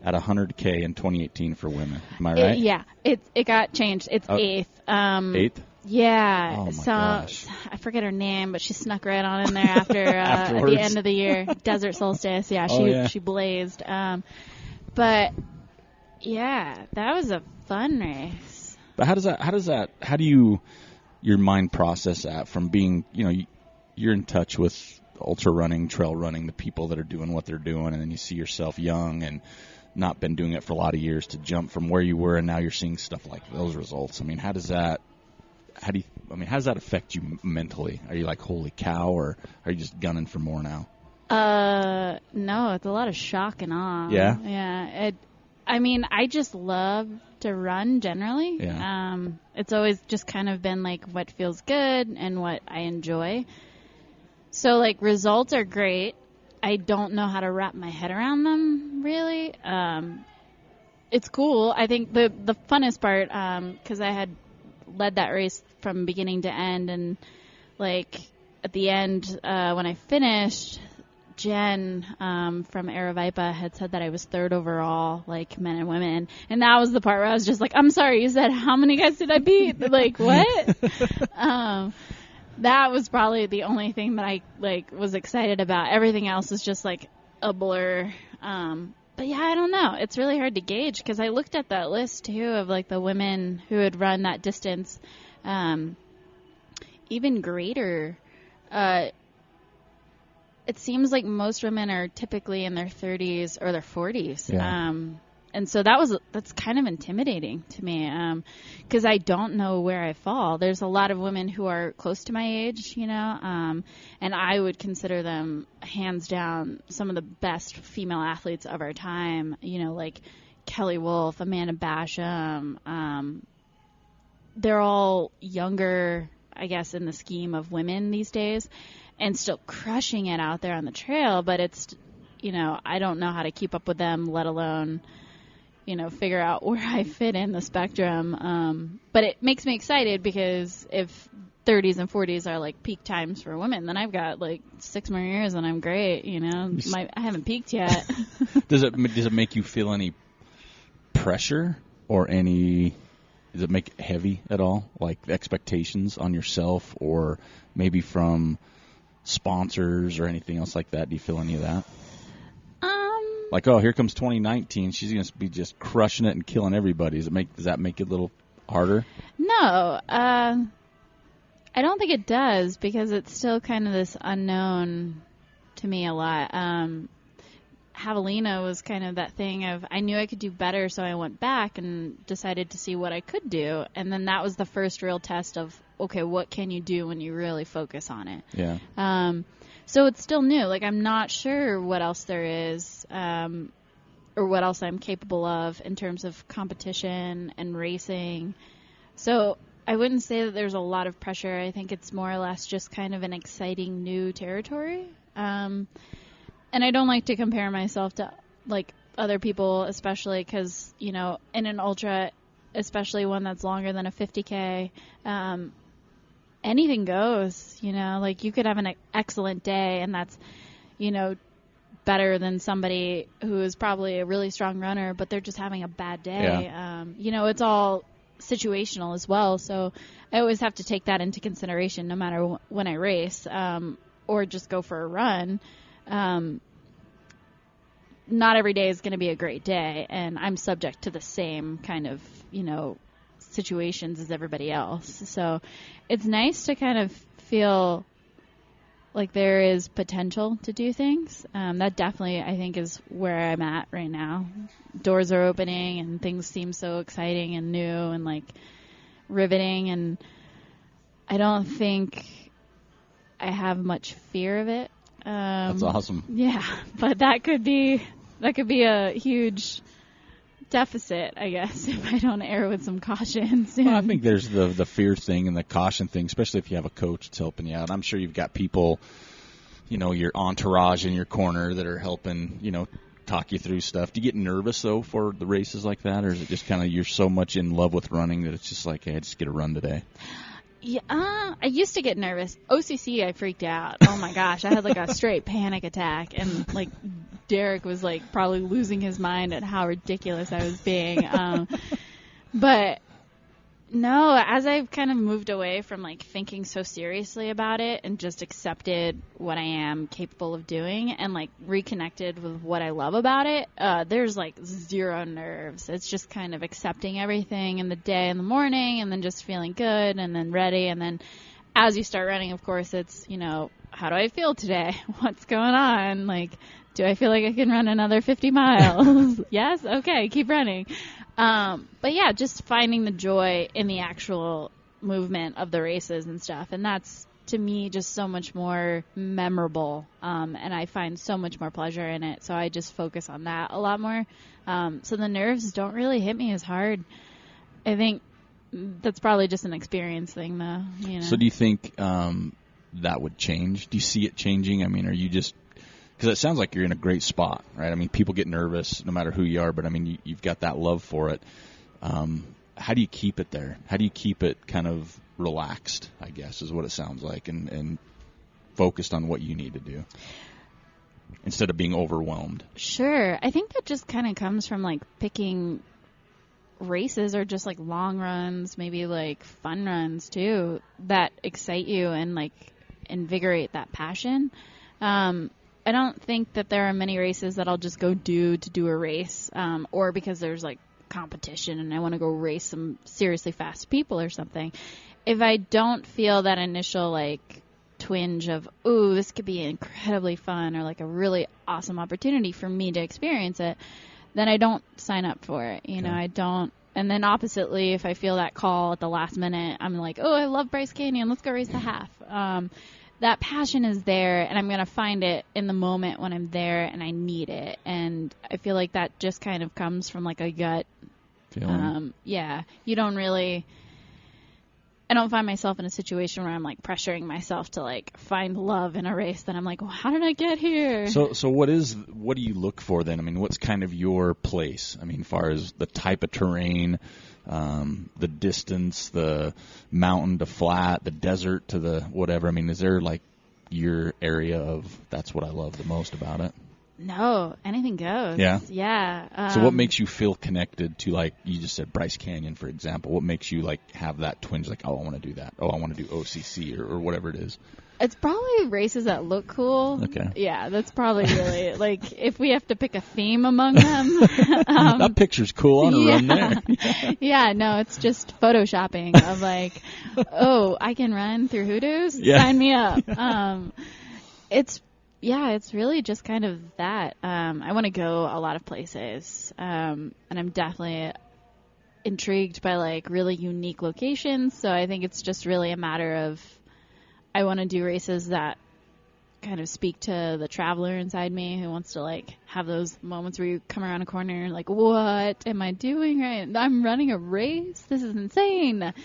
at 100K in 2018 for women. Am I right? It got changed. It's eighth. Eighth? Yeah. Oh, my gosh. I forget her name, but she snuck right on in there after at the end of the year. Desert Solstice. Yeah, she blazed. But yeah, that was a fun race. But how do your mind process that from being, you're in touch with ultra running, trail running, the people that are doing what they're doing, and then you see yourself young and not been doing it for a lot of years to jump from where you were and now you're seeing stuff like those results. I mean, how does that affect you mentally? Are you like, holy cow, or are you just gunning for more now? No, it's a lot of shock and awe. Yeah? Yeah. I just love to run generally. Yeah. It's always just kind of been like what feels good and what I enjoy. So, like, results are great. I don't know how to wrap my head around them, really. It's cool. I think the funnest part, because I had led that race from beginning to end, and, like, at the end, when I finished, Jen from Aravaipa had said that I was third overall, like, men and women. And that was the part where I was just like, I'm sorry, you said how many guys did I beat? Like, what? That was probably the only thing that I, like, was excited about. Everything else is just, like, a blur. But, yeah, I don't know. It's really hard to gauge because I looked at that list, too, of, like, the women who had run that distance. Even greater. It seems like most women are typically in their 30s or their 40s. Yeah. And so that's kind of intimidating to me because I don't know where I fall. There's a lot of women who are close to my age, you know, and I would consider them hands down some of the best female athletes of our time, you know, like Kelly Wolf, Amanda Basham. They're all younger, I guess, in the scheme of women these days, and still crushing it out there on the trail. But it's, you know, I don't know how to keep up with them, let alone, you know, figure out where I fit in the spectrum. But it makes me excited because if 30s and 40s are like peak times for women, then I've got like 6 more years and I'm great, you know. I haven't peaked yet. Does it make you feel any pressure or does it make it heavy at all? Like expectations on yourself or maybe from sponsors or anything else like that? Do you feel any of that? Like, oh, here comes 2019. She's going to be just crushing it and killing everybody. Does that make it a little harder? No. I don't think it does because it's still kind of this unknown to me a lot. Javelina was kind of that thing of I knew I could do better, so I went back and decided to see what I could do. And then that was the first real test of, okay, what can you do when you really focus on it? Yeah. So it's still new. Like, I'm not sure what else there is or what else I'm capable of in terms of competition and racing. So I wouldn't say that there's a lot of pressure. I think it's more or less just kind of an exciting new territory. And I don't like to compare myself to, like, other people, especially because, you know, in an ultra, especially one that's longer than a 50K, anything goes, you know. Like, you could have an excellent day, and that's, you know, better than somebody who is probably a really strong runner, but they're just having a bad day. Yeah. You know, it's all situational as well, so I always have to take that into consideration no matter when I race or just go for a run. Not every day is going to be a great day, and I'm subject to the same kind of, you know, situations as everybody else. So it's nice to kind of feel like there is potential to do things. That definitely, I think, is where I'm at right now. Doors are opening, and things seem so exciting and new and, like, riveting, and I don't think I have much fear of it. That's awesome. Yeah, but that could be a huge deficit, I guess, if I don't err with some caution soon. Well, I think there's the fear thing and the caution thing, especially if you have a coach that's helping you out. I'm sure you've got people, you know, your entourage in your corner that are helping, you know, talk you through stuff. Do you get nervous, though, for the races like that, or is it just kind of you're so much in love with running that it's just like, hey, I just get a run today? Yeah, I used to get nervous. OCC, I freaked out. Oh my gosh, I had like a straight panic attack, and like Derrick was like probably losing his mind at how ridiculous I was being. But no, as I've kind of moved away from like thinking so seriously about it and just accepted what I am capable of doing and like reconnected with what I love about it, there's like zero nerves. It's just kind of accepting everything in the day, in the morning, and then just feeling good and then ready. And then as you start running, of course, it's, you know, how do I feel today? What's going on? Like, do I feel like I can run another 50 miles? Yes? Okay, keep running. But yeah, just finding the joy in the actual movement of the races and stuff. And that's, to me, just so much more memorable. And I find so much more pleasure in it. So I just focus on that a lot more. So the nerves don't really hit me as hard. I think that's probably just an experience thing, though. You know? So do you think that would change? Do you see it changing? I mean, are you just, because it sounds like you're in a great spot, right? I mean, people get nervous no matter who you are, but I mean, you've got that love for it. How do you keep it there? How do you keep it kind of relaxed, I guess, is what it sounds like, and focused on what you need to do instead of being overwhelmed? Sure. I think that just kind of comes from, like, picking races or just, like, long runs, maybe, like, fun runs, too, that excite you and, like, invigorate that passion. I don't think that there are many races that I'll just go to do a race, or because there's, like, competition and I want to go race some seriously fast people or something. If I don't feel that initial, like, twinge of, ooh, this could be incredibly fun or, like, a really awesome opportunity for me to experience it, then I don't sign up for it. You know, I don't. And then oppositely, if I feel that call at the last minute, I'm like, oh, I love Bryce Canyon. Let's go race the half. That passion is there, and I'm going to find it in the moment when I'm there and I need it. And I feel like that just kind of comes from, like, a gut feeling. You don't really, I don't find myself in a situation where I'm, like, pressuring myself to, like, find love in a race that I'm like, well, how did I get here? So what do you look for then? I mean, what's kind of your place? I mean, as far as the type of terrain, the distance, the mountain to flat, the desert to the whatever. I mean, is there, like, your area of that's what I love the most about it? No, anything goes. Yeah? Yeah. So what makes you feel connected to, like, you just said Bryce Canyon, for example. What makes you, like, have that twinge, like, oh, I want to do that. Oh, I want to do OCC or whatever it is. It's probably races that look cool. Okay. Yeah, that's probably really, like, if we have to pick a theme among them. That picture's cool. I want to run there. Yeah, no, it's just photoshopping of, like, oh, I can run through hoodoos? Yeah. Sign me up. It's really just kind of that. I want to go a lot of places, and I'm definitely intrigued by, like, really unique locations, so I think it's just really a matter of I want to do races that kind of speak to the traveler inside me who wants to, like, have those moments where you come around a corner and, like, what am I doing right? I'm running a race? This is insane.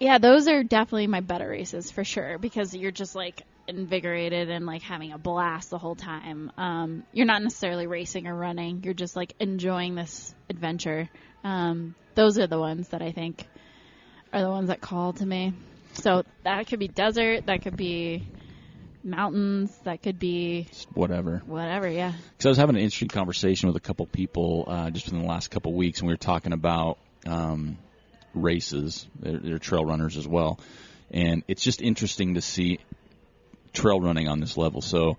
Those are definitely my better races for sure, because you're just, like, invigorated and, like, having a blast the whole time. You're not necessarily racing or running. You're just, like, enjoying this adventure. Those are the ones that I think are the ones that call to me. So that could be desert, that could be mountains, that could be whatever, yeah. Because I was having an interesting conversation with a couple people just within the last couple weeks, and we were talking about races. They're trail runners as well, and it's just interesting to see trail running on this level. So,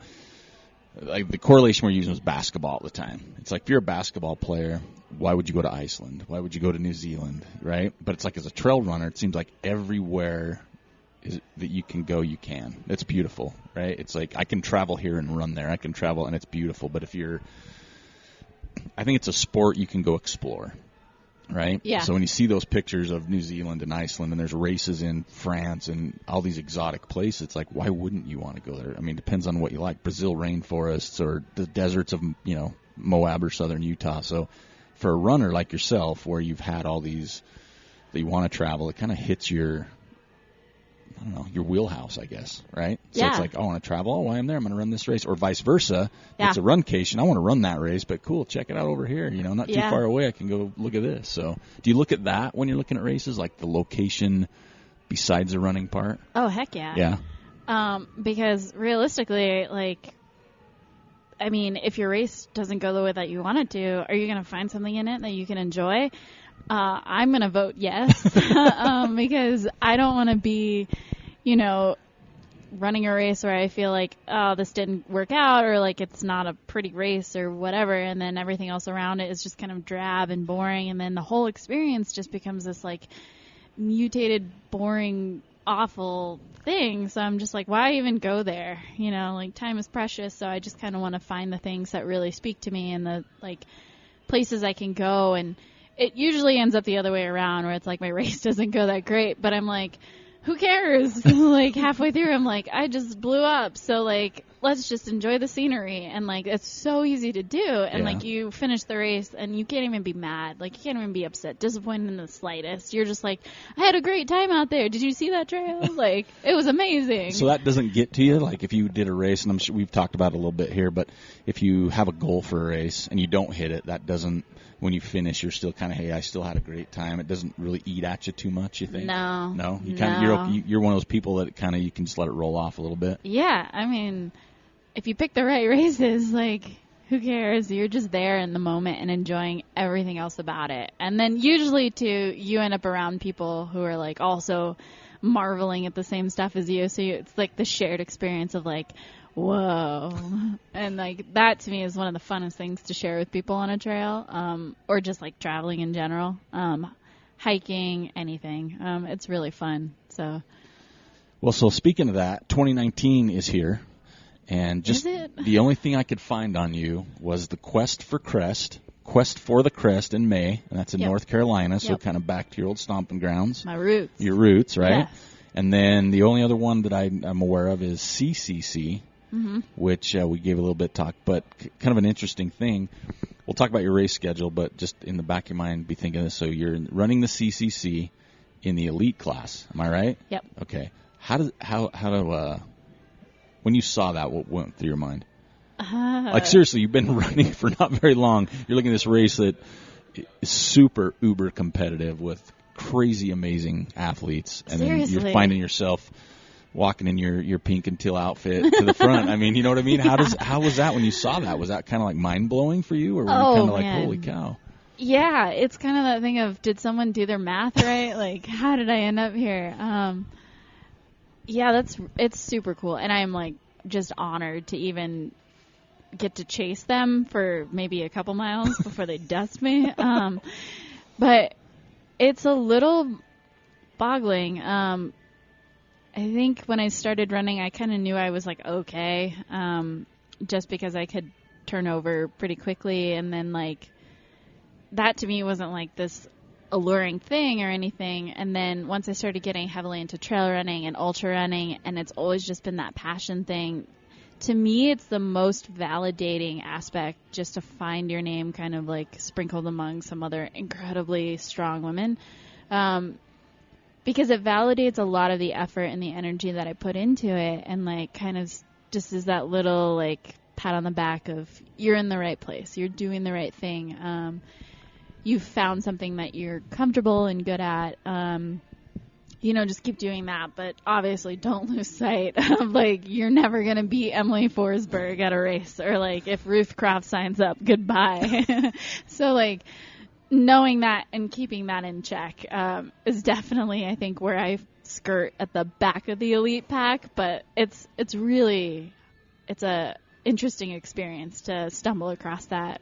like, the correlation we're using was basketball all the time. It's like, if you're a basketball player, why would you go to Iceland? Why would you go to New Zealand, right? But it's like, as a trail runner, it seems like everywhere that you can go, you can. It's beautiful, right? It's like, I can travel here and run there. I can travel, and it's beautiful. But I think it's a sport you can go explore, right? Yeah. So when you see those pictures of New Zealand and Iceland, and there's races in France and all these exotic places, it's like, why wouldn't you want to go there? I mean, it depends on what you like. Brazil rainforests or the deserts of, Moab or southern Utah. So for a runner like yourself, where you've had all these that you want to travel, it kind of hits your wheelhouse, I guess, right? So yeah. It's like, I want to travel. Oh, while I'm there, I'm going to run this race, or vice versa. Yeah. It's a runcation. I want to run that race, but cool, check it out over here. Not too far away. I can go look at this. So do you look at that when you're looking at races, like the location besides the running part? Oh, heck yeah. Yeah. Because realistically, like, I mean, if your race doesn't go the way that you want it to, are you going to find something in it that you can enjoy? I'm going to vote yes, because I don't want to be, running a race where I feel like, oh, this didn't work out, or like it's not a pretty race or whatever, and then everything else around it is just kind of drab and boring, and then the whole experience just becomes this, like, mutated, boring, awful thing. So I'm just like, why even go there? Like, time is precious, so I just kind of want to find the things that really speak to me and the, like, places I can go. And it usually ends up the other way around, where it's like my race doesn't go that great, but I'm like, who cares? Like, halfway through, I'm like, I just blew up. So, like, let's just enjoy the scenery. And, like, it's so easy to do. And, Yeah. like, you finish the race, and you can't even be mad. Like, you can't even be upset, disappointed in the slightest. You're just like, I had a great time out there. Did you see that trail? Like, it was amazing. So that doesn't get to you? Like, if you did a race, and I'm sure we've talked about it a little bit here, but if you have a goal for a race and you don't hit it, that doesn't, when you finish, you're still kind of, hey, I still had a great time. It doesn't really eat at you too much, you think? No. You kind of, you're one of those people that kind of, you can just let it roll off a little bit. Yeah, I mean, if you pick the right races, like, who cares? You're just there in the moment and enjoying everything else about it. And then usually, too, you end up around people who are, like, also marveling at the same stuff as you. So it's, like, the shared experience of, like, whoa. And, like, that, to me, is one of the funnest things to share with people on a trail, or just, like, traveling in general. Hiking, anything. It's really fun. So. Well, so speaking of that, 2019 is here. And just the only thing I could find on you was the Quest for the Crest in May, and that's in North Carolina, so kind of back to your old stomping grounds. My roots. Your roots, right? Yes. And then the only other one that I'm aware of is CCC, which we gave a little bit of talk, but kind of an interesting thing. We'll talk about your race schedule, but just in the back of your mind, be thinking this. So you're running the CCC in the elite class, am I right? Yep. Okay. How when you saw that, what went through your mind? Like, seriously, you've been running for not very long. You're looking at this race that is super, uber competitive with crazy, amazing athletes. And Seriously. then you're finding yourself walking in your pink and teal outfit to the front. I mean, you know what I mean? How was that when you saw that? Was that kind of like mind-blowing for you? Or were you kind of like, holy cow? Yeah, it's kind of that thing of, did someone do their math right? Like, how did I end up here? Yeah, it's super cool, and I'm, like, just honored to even get to chase them for maybe a couple miles before they dust me. But it's a little boggling. I think when I started running, I kind of knew I was, like, okay, just because I could turn over pretty quickly, and then, like, that to me wasn't, like, this alluring thing or anything. And then once I started getting heavily into trail running and ultra running, and it's always just been that passion thing, to me it's the most validating aspect, just to find your name kind of like sprinkled among some other incredibly strong women, because it validates a lot of the effort and the energy that I put into it, and like kind of just is that little like pat on the back of, you're in the right place, you're doing the right thing, you've found something that you're comfortable and good at, just keep doing that. But obviously don't lose sight of, like, you're never going to beat Emily Forsberg at a race, or, like, if Ruth Croft signs up, goodbye. So, like, knowing that and keeping that in check is definitely, I think, where I skirt at the back of the elite pack. But it's a interesting experience to stumble across that.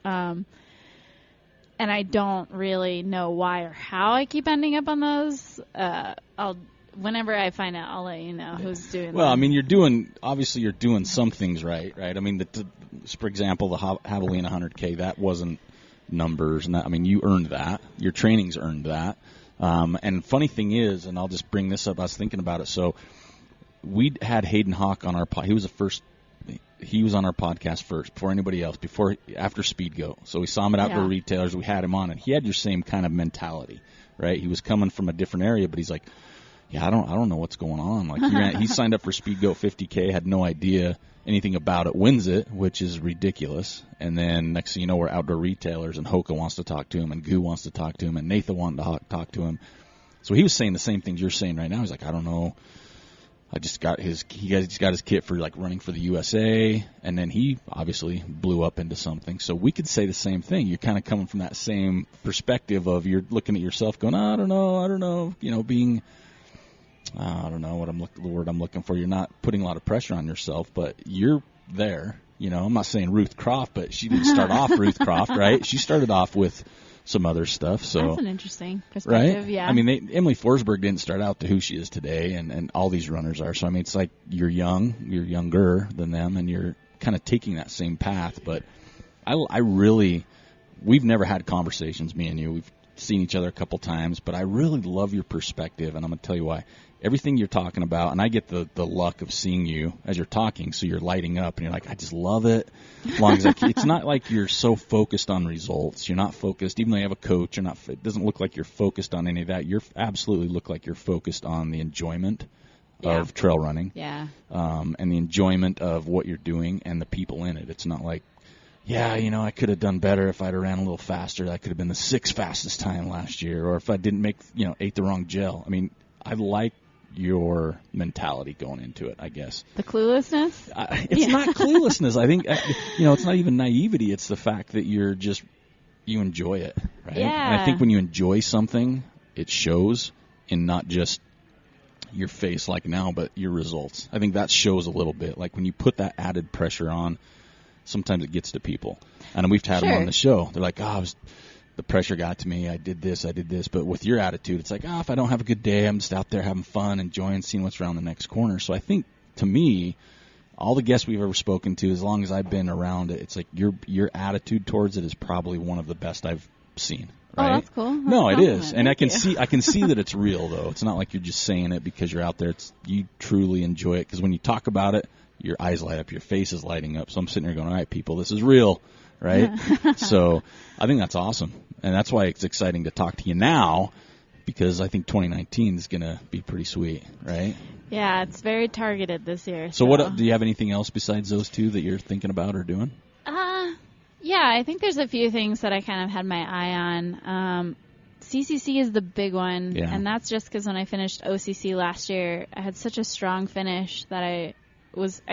And I don't really know why or how I keep ending up on those. Whenever I find out, I'll let you know who's doing them. Well, I mean, you're doing some things right? I mean, for example, the Javelina 100K, that wasn't numbers. And that, I mean, you earned that. Your training's earned that. And funny thing is, and I'll just bring this up, I was thinking about it. So we had Hayden Hawk on our podcast. He was on our podcast first, before anybody else, after Speed Go. So we saw him at Outdoor Retailers. We had him on, and he had your same kind of mentality, right? He was coming from a different area, but he's like, yeah, I don't know what's going on. Like he signed up for Speed Go 50K, had no idea anything about it, wins it, which is ridiculous. And then next thing you know, we're Outdoor Retailers, and Hoka wants to talk to him, and Goo wants to talk to him, and Nathan wanted to talk to him. So he was saying the same things you're saying right now. He's like, I don't know. He just got his kit for like running for the USA, and then he obviously blew up into something. So we could say the same thing. You're kind of coming from that same perspective of, you're looking at yourself going, I don't know, being, I don't know the word I'm looking for. You're not putting a lot of pressure on yourself, but you're there. I'm not saying Ruth Croft, but she didn't start off Ruth Croft, right? She started off with some other stuff. So that's an interesting perspective, right? Yeah. I mean, Emily Forsberg didn't start out to who she is today, and all these runners are. So, I mean, it's like you're younger than them, and you're kind of taking that same path. But we've never had conversations, me and you. We've seen each other a couple times, but I really love your perspective, and I'm going to tell you why. Everything you're talking about, and I get the luck of seeing you as you're talking, so you're lighting up, and you're like, I just love it. As long as it's not like you're so focused on results. You're not focused, even though you have a coach. It doesn't look like you're focused on any of that. You absolutely look like you're focused on the enjoyment of trail running, and the enjoyment of what you're doing and the people in it. It's not like, I could have done better if I'd have ran a little faster. That could have been the 6th fastest time last year, or if I didn't ate the wrong gel. I mean, I like your mentality going into it, I guess. The cluelessness? It's not cluelessness. I think, it's not even naivety. It's the fact that you enjoy it, right? Yeah. And I think when you enjoy something, it shows in not just your face like now, but your results. I think that shows a little bit. Like when you put that added pressure on, sometimes it gets to people. And we've had them on the show. They're like, the pressure got to me. I did this. But with your attitude, it's like, if I don't have a good day, I'm just out there having fun, enjoying, seeing what's around the next corner. So I think, to me, all the guests we've ever spoken to, as long as I've been around it, it's like your attitude towards it is probably one of the best I've seen. Right? Oh, that's cool. No, it is, and I can see that it's real though. It's not like you're just saying it because you're out there. You truly enjoy it, because when you talk about it, your eyes light up, your face is lighting up. So I'm sitting here going, all right, people, this is real, right? So I think that's awesome, and that's why it's exciting to talk to you now, because I think 2019 is going to be pretty sweet, right? Yeah, it's very targeted this year. So what do you have anything else besides those two that you're thinking about or doing? Yeah, I think there's a few things that I kind of had my eye on. CCC is the big one, and that's just because when I finished OCC last year, I had such a strong finish that I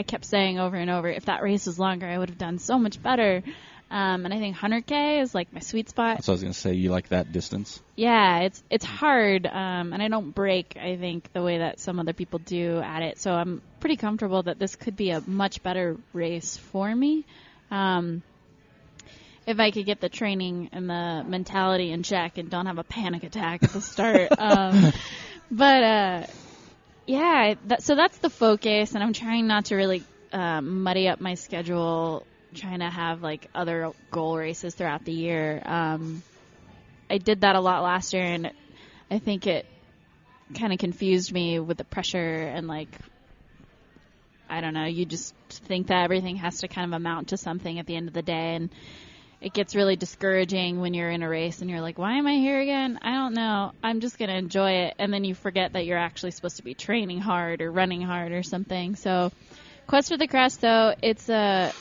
kept saying over and over, if that race was longer, I would have done so much better. And I think 100K is like my sweet spot. That's what I was going to say. You like that distance? Yeah, it's hard, and I don't break, I think, the way that some other people do at it. So I'm pretty comfortable that this could be a much better race for me. If I could get the training and the mentality in check and don't have a panic attack at the start. So that's the focus, and I'm trying not to really muddy up my schedule, trying to have like other goal races throughout the year. I did that a lot last year, and I think it kind of confused me with the pressure and like, I don't know, you just think that everything has to kind of amount to something at the end of the day, and it gets really discouraging when you're in a race and you're like, why am I here again? I don't know. I'm just going to enjoy it. And then you forget that you're actually supposed to be training hard or running hard or something. So Quest for the Crest, though, it's a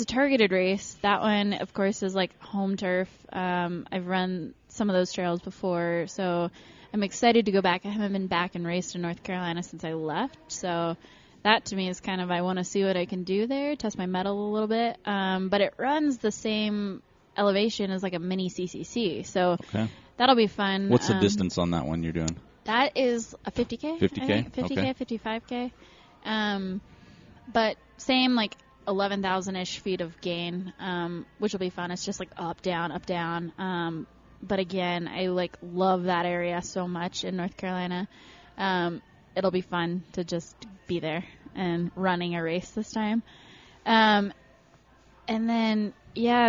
targeted race. That one, of course, is like home turf. I've run some of those trails before, so I'm excited to go back. I haven't been back and raced in North Carolina since I left. So that to me is kind of, I want to see what I can do there, test my mettle a little bit. But it runs the same elevation as like a mini CCC, so that'll be fun. What's the distance on that one you're doing? That is a 50K. 50K? 50K, 55K. But same like 11,000-ish feet of gain, which will be fun. It's just like up, down, up, down. But again, I like love that area so much in North Carolina. It'll be fun to just be there and running a race this time. And then,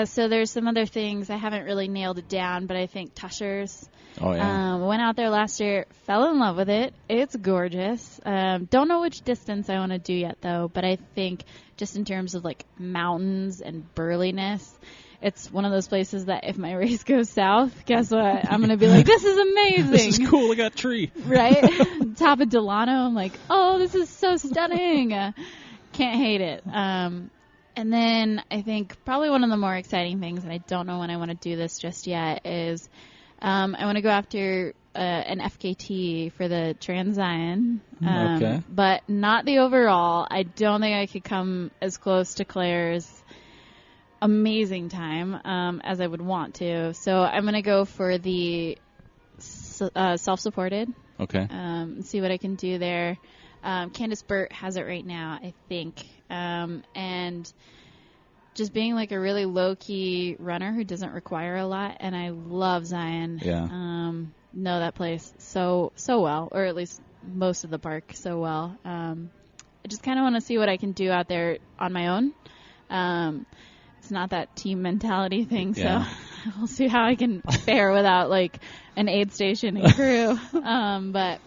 so there's some other things. I haven't really nailed it down, but I think Tushers. Oh, yeah. Went out there last year, fell in love with it. It's gorgeous. Don't know which distance I want to do yet, though, but I think just in terms of, like, mountains and burliness, it's one of those places that if my race goes south, guess what? I'm going to be like, this is amazing. This is cool. I got a tree. Right? Top of Delano, I'm like, oh, this is so stunning. Can't hate it. And then I think probably one of the more exciting things, and I don't know when I want to do this just yet, is I want to go after an FKT for the Trans-Zion. But not the overall. I don't think I could come as close to Claire's amazing time as I would want to. So I'm going to go for the self-supported. Okay. See what I can do there. Candace Burt has it right now, I think. And just being like a really low-key runner who doesn't require a lot. And I love Zion. Yeah. Know that place so well, or at least most of the park so well. I just kind of want to see what I can do out there on my own. It's not that team mentality thing, so we'll see how I can fare without like an aid station and crew. But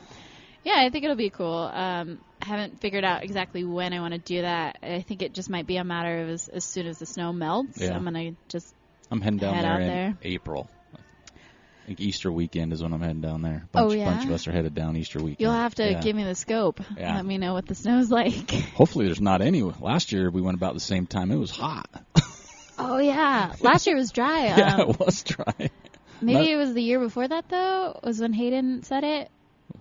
yeah, I think it'll be cool. I haven't figured out exactly when I want to do that. I think it just might be a matter of as soon as the snow melts. Yeah. I'm heading down there in April. I think Easter weekend is when I'm heading down there. Bunch of us are headed down Easter weekend. You'll have to give me the scope. Yeah. Let me know what the snow's like. Hopefully there's not any. Last year we went about the same time. It was hot. Oh, yeah. Last year was dry. Yeah, it was dry. Maybe it was the year before that, though, was when Hayden said it.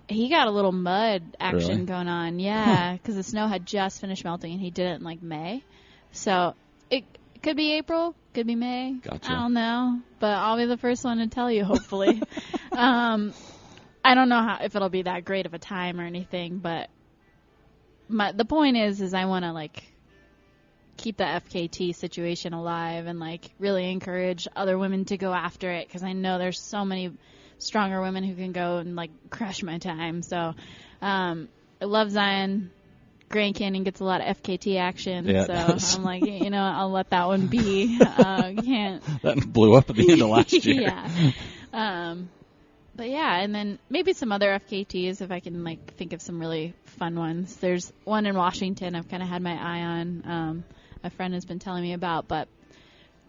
He got a little mud action going on. Yeah, because the snow had just finished melting, and he did it in, like, May. So it could be April, could be May. Gotcha. I don't know, but I'll be the first one to tell you, hopefully. I don't know if it'll be that great of a time or anything, but the point is I want to, like, keep the FKT situation alive and like really encourage other women to go after it, because I know there's so many stronger women who can go and like crush my time. So I love Zion. Grand Canyon gets a lot of FKT action, so I'm like, I'll let that one be. Can't. That blew up at the end of last year. Yeah. But yeah, and then maybe some other FKTs if I can like think of some really fun ones. There's one in Washington I've kind of had my eye on. A friend has been telling me about, but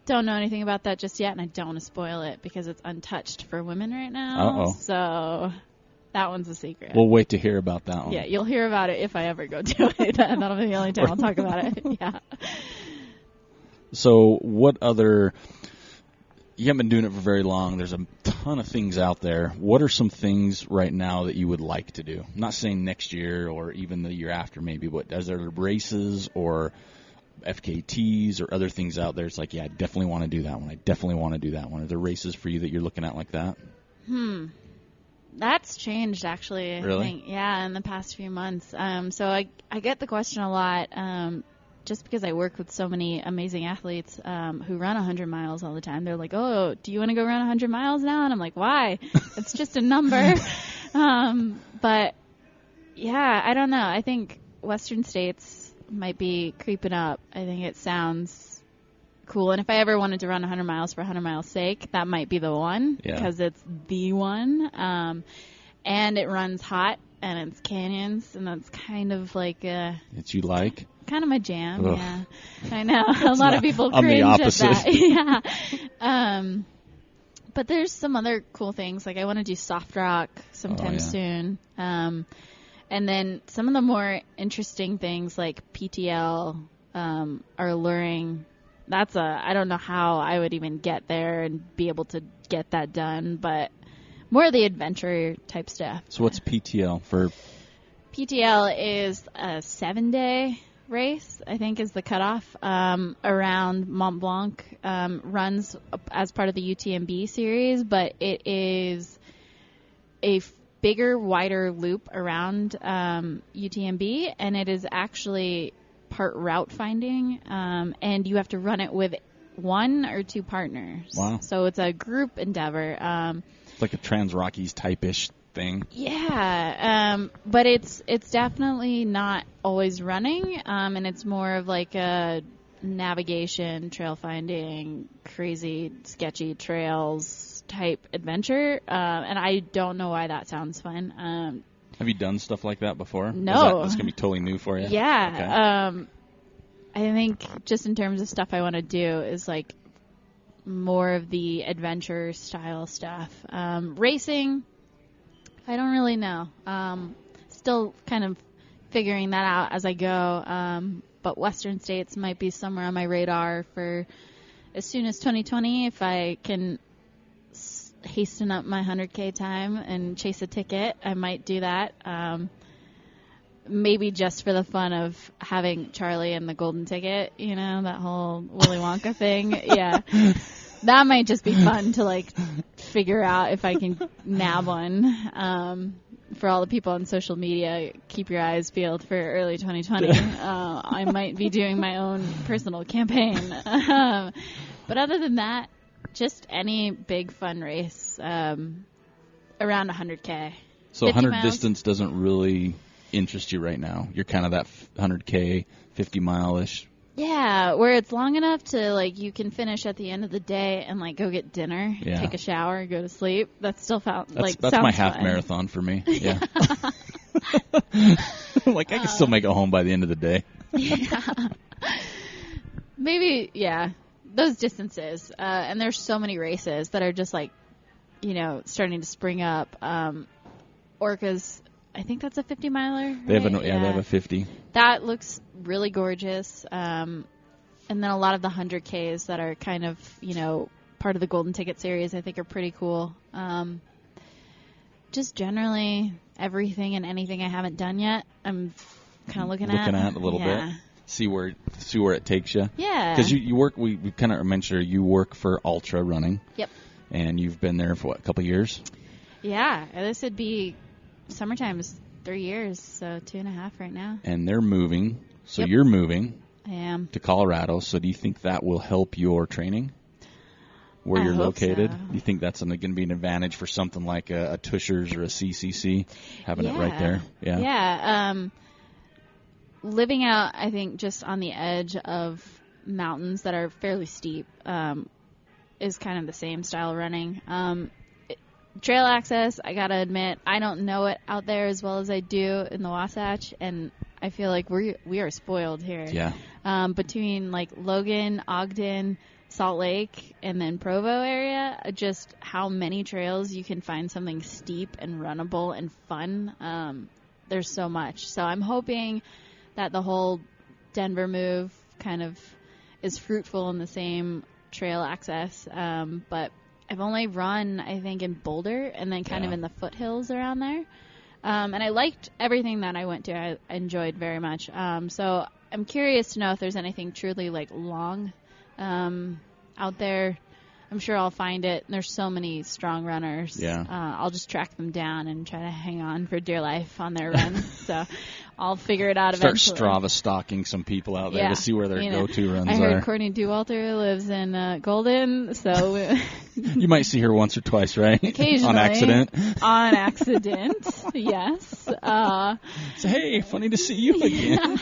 don't know anything about that just yet, and I don't want to spoil it because it's untouched for women right now. Uh-oh. So that one's a secret. We'll wait to hear about that one. Yeah, you'll hear about it if I ever go do it. That'll be the only time I'll talk about it. Yeah. So what other... You haven't been doing it for very long. There's a ton of things out there. What are some things right now that you would like to do? I'm not saying next year or even the year after maybe, but is there races or FKTs or other things out there? It's like, yeah, I definitely want to do that one. I definitely want to do that one. Are there races for you that you're looking at like that? That's changed, actually. Really? I think. Yeah, in the past few months. So I get the question a lot just because I work with so many amazing athletes who run 100 miles all the time. They're like, oh, do you want to go run 100 miles now? And I'm like, why? It's just a number. But, yeah, I don't know. I think Western States might be creeping up. I think it sounds cool. And if I ever wanted to run 100 miles for 100 miles' sake, that might be the one because it's the one. And it runs hot and it's canyons, and that's kind of like it's you like? Kind of my jam. Ugh. Yeah. I know. A lot of people I'm cringe the opposite. at that. Yeah. But there's some other cool things. Like I want to do soft rock sometime soon. And then some of the more interesting things like PTL are alluring. I don't know how I would even get there and be able to get that done, but more of the adventure type stuff. So what's PTL for? PTL is a 7-day race, I think is the cutoff, around Mont Blanc, runs as part of the UTMB series, but it is a bigger, wider loop around UTMB, and it is actually part route finding, and you have to run it with 1 or 2 partners. Wow. So it's a group endeavor. It's like a Trans-Rockies type-ish thing. Yeah, but it's definitely not always running, and it's more of like a navigation, trail finding, crazy, sketchy trails type adventure, and I don't know why that sounds fun. Have you done stuff like that before? No. That's going to be totally new for you? Yeah. Okay. I think just in terms of stuff I want to do is like more of the adventure style stuff. Racing, I don't really know. Still kind of figuring that out as I go. But Western States might be somewhere on my radar for as soon as 2020 if I can hasten up my 100K time and chase a ticket. I might do that. Maybe just for the fun of having Charli and the golden ticket, that whole Willy Wonka thing. Yeah. That might just be fun to like figure out if I can nab one. For all the people on social media, keep your eyes peeled for early 2020. I might be doing my own personal campaign. But other than that, just any big fun race around 100K. So 100 miles. Distance doesn't really interest you right now. You're kind of that 100K, 50-mile-ish. Yeah, where it's long enough to, like, you can finish at the end of the day and, like, go get dinner, take a shower, go to sleep. That's still that's sounds my half fun. marathon for me. Yeah. Like, I can still make it home by the end of the day. Yeah. Maybe, yeah, those distances. And there's so many races that are just, like, you know, starting to spring up. Orca's, I think that's a 50-miler. Right? They have a 50. That looks really gorgeous. And then a lot of the 100Ks that are kind of, you know, part of the Golden Ticket Series, I think are pretty cool. Just generally everything and anything I haven't done yet, I'm kind of looking at a little bit. See where it takes you. Yeah. Because you work, we kind of mentioned you work for Ultra Running. Yep. And you've been there for, what, a couple of years? Yeah. This would be summertime is 3 years, so 2.5 right now. And they're moving. So you're moving. I am. To Colorado. So do you think that will help your training? Where you're located? So. Do you think that's going to be an advantage for something like a Tushers or a CCC, having it right there? Yeah. Yeah. Living out, I think, just on the edge of mountains that are fairly steep is kind of the same style of running. Trail access, I got to admit, I don't know it out there as well as I do in the Wasatch, and I feel like we are spoiled here. Yeah. Between, like, Logan, Ogden, Salt Lake, and then Provo area, just how many trails you can find something steep and runnable and fun. There's so much. So I'm hoping that the whole Denver move kind of is fruitful in the same trail access. But I've only run, I think, in Boulder and then kind of in the foothills around there. And I liked everything that I went to. I enjoyed very much. So I'm curious to know if there's anything truly, like, long out there. I'm sure I'll find it. There's so many strong runners. Yeah. I'll just track them down and try to hang on for dear life on their runs. So I'll figure it out eventually. Start Strava stalking some people out there to see where their go-to runs are. I heard Courtney Dewalter lives in Golden, so... You might see her once or twice, right? Occasionally. On accident? On accident, yes. So, hey, funny to see you again.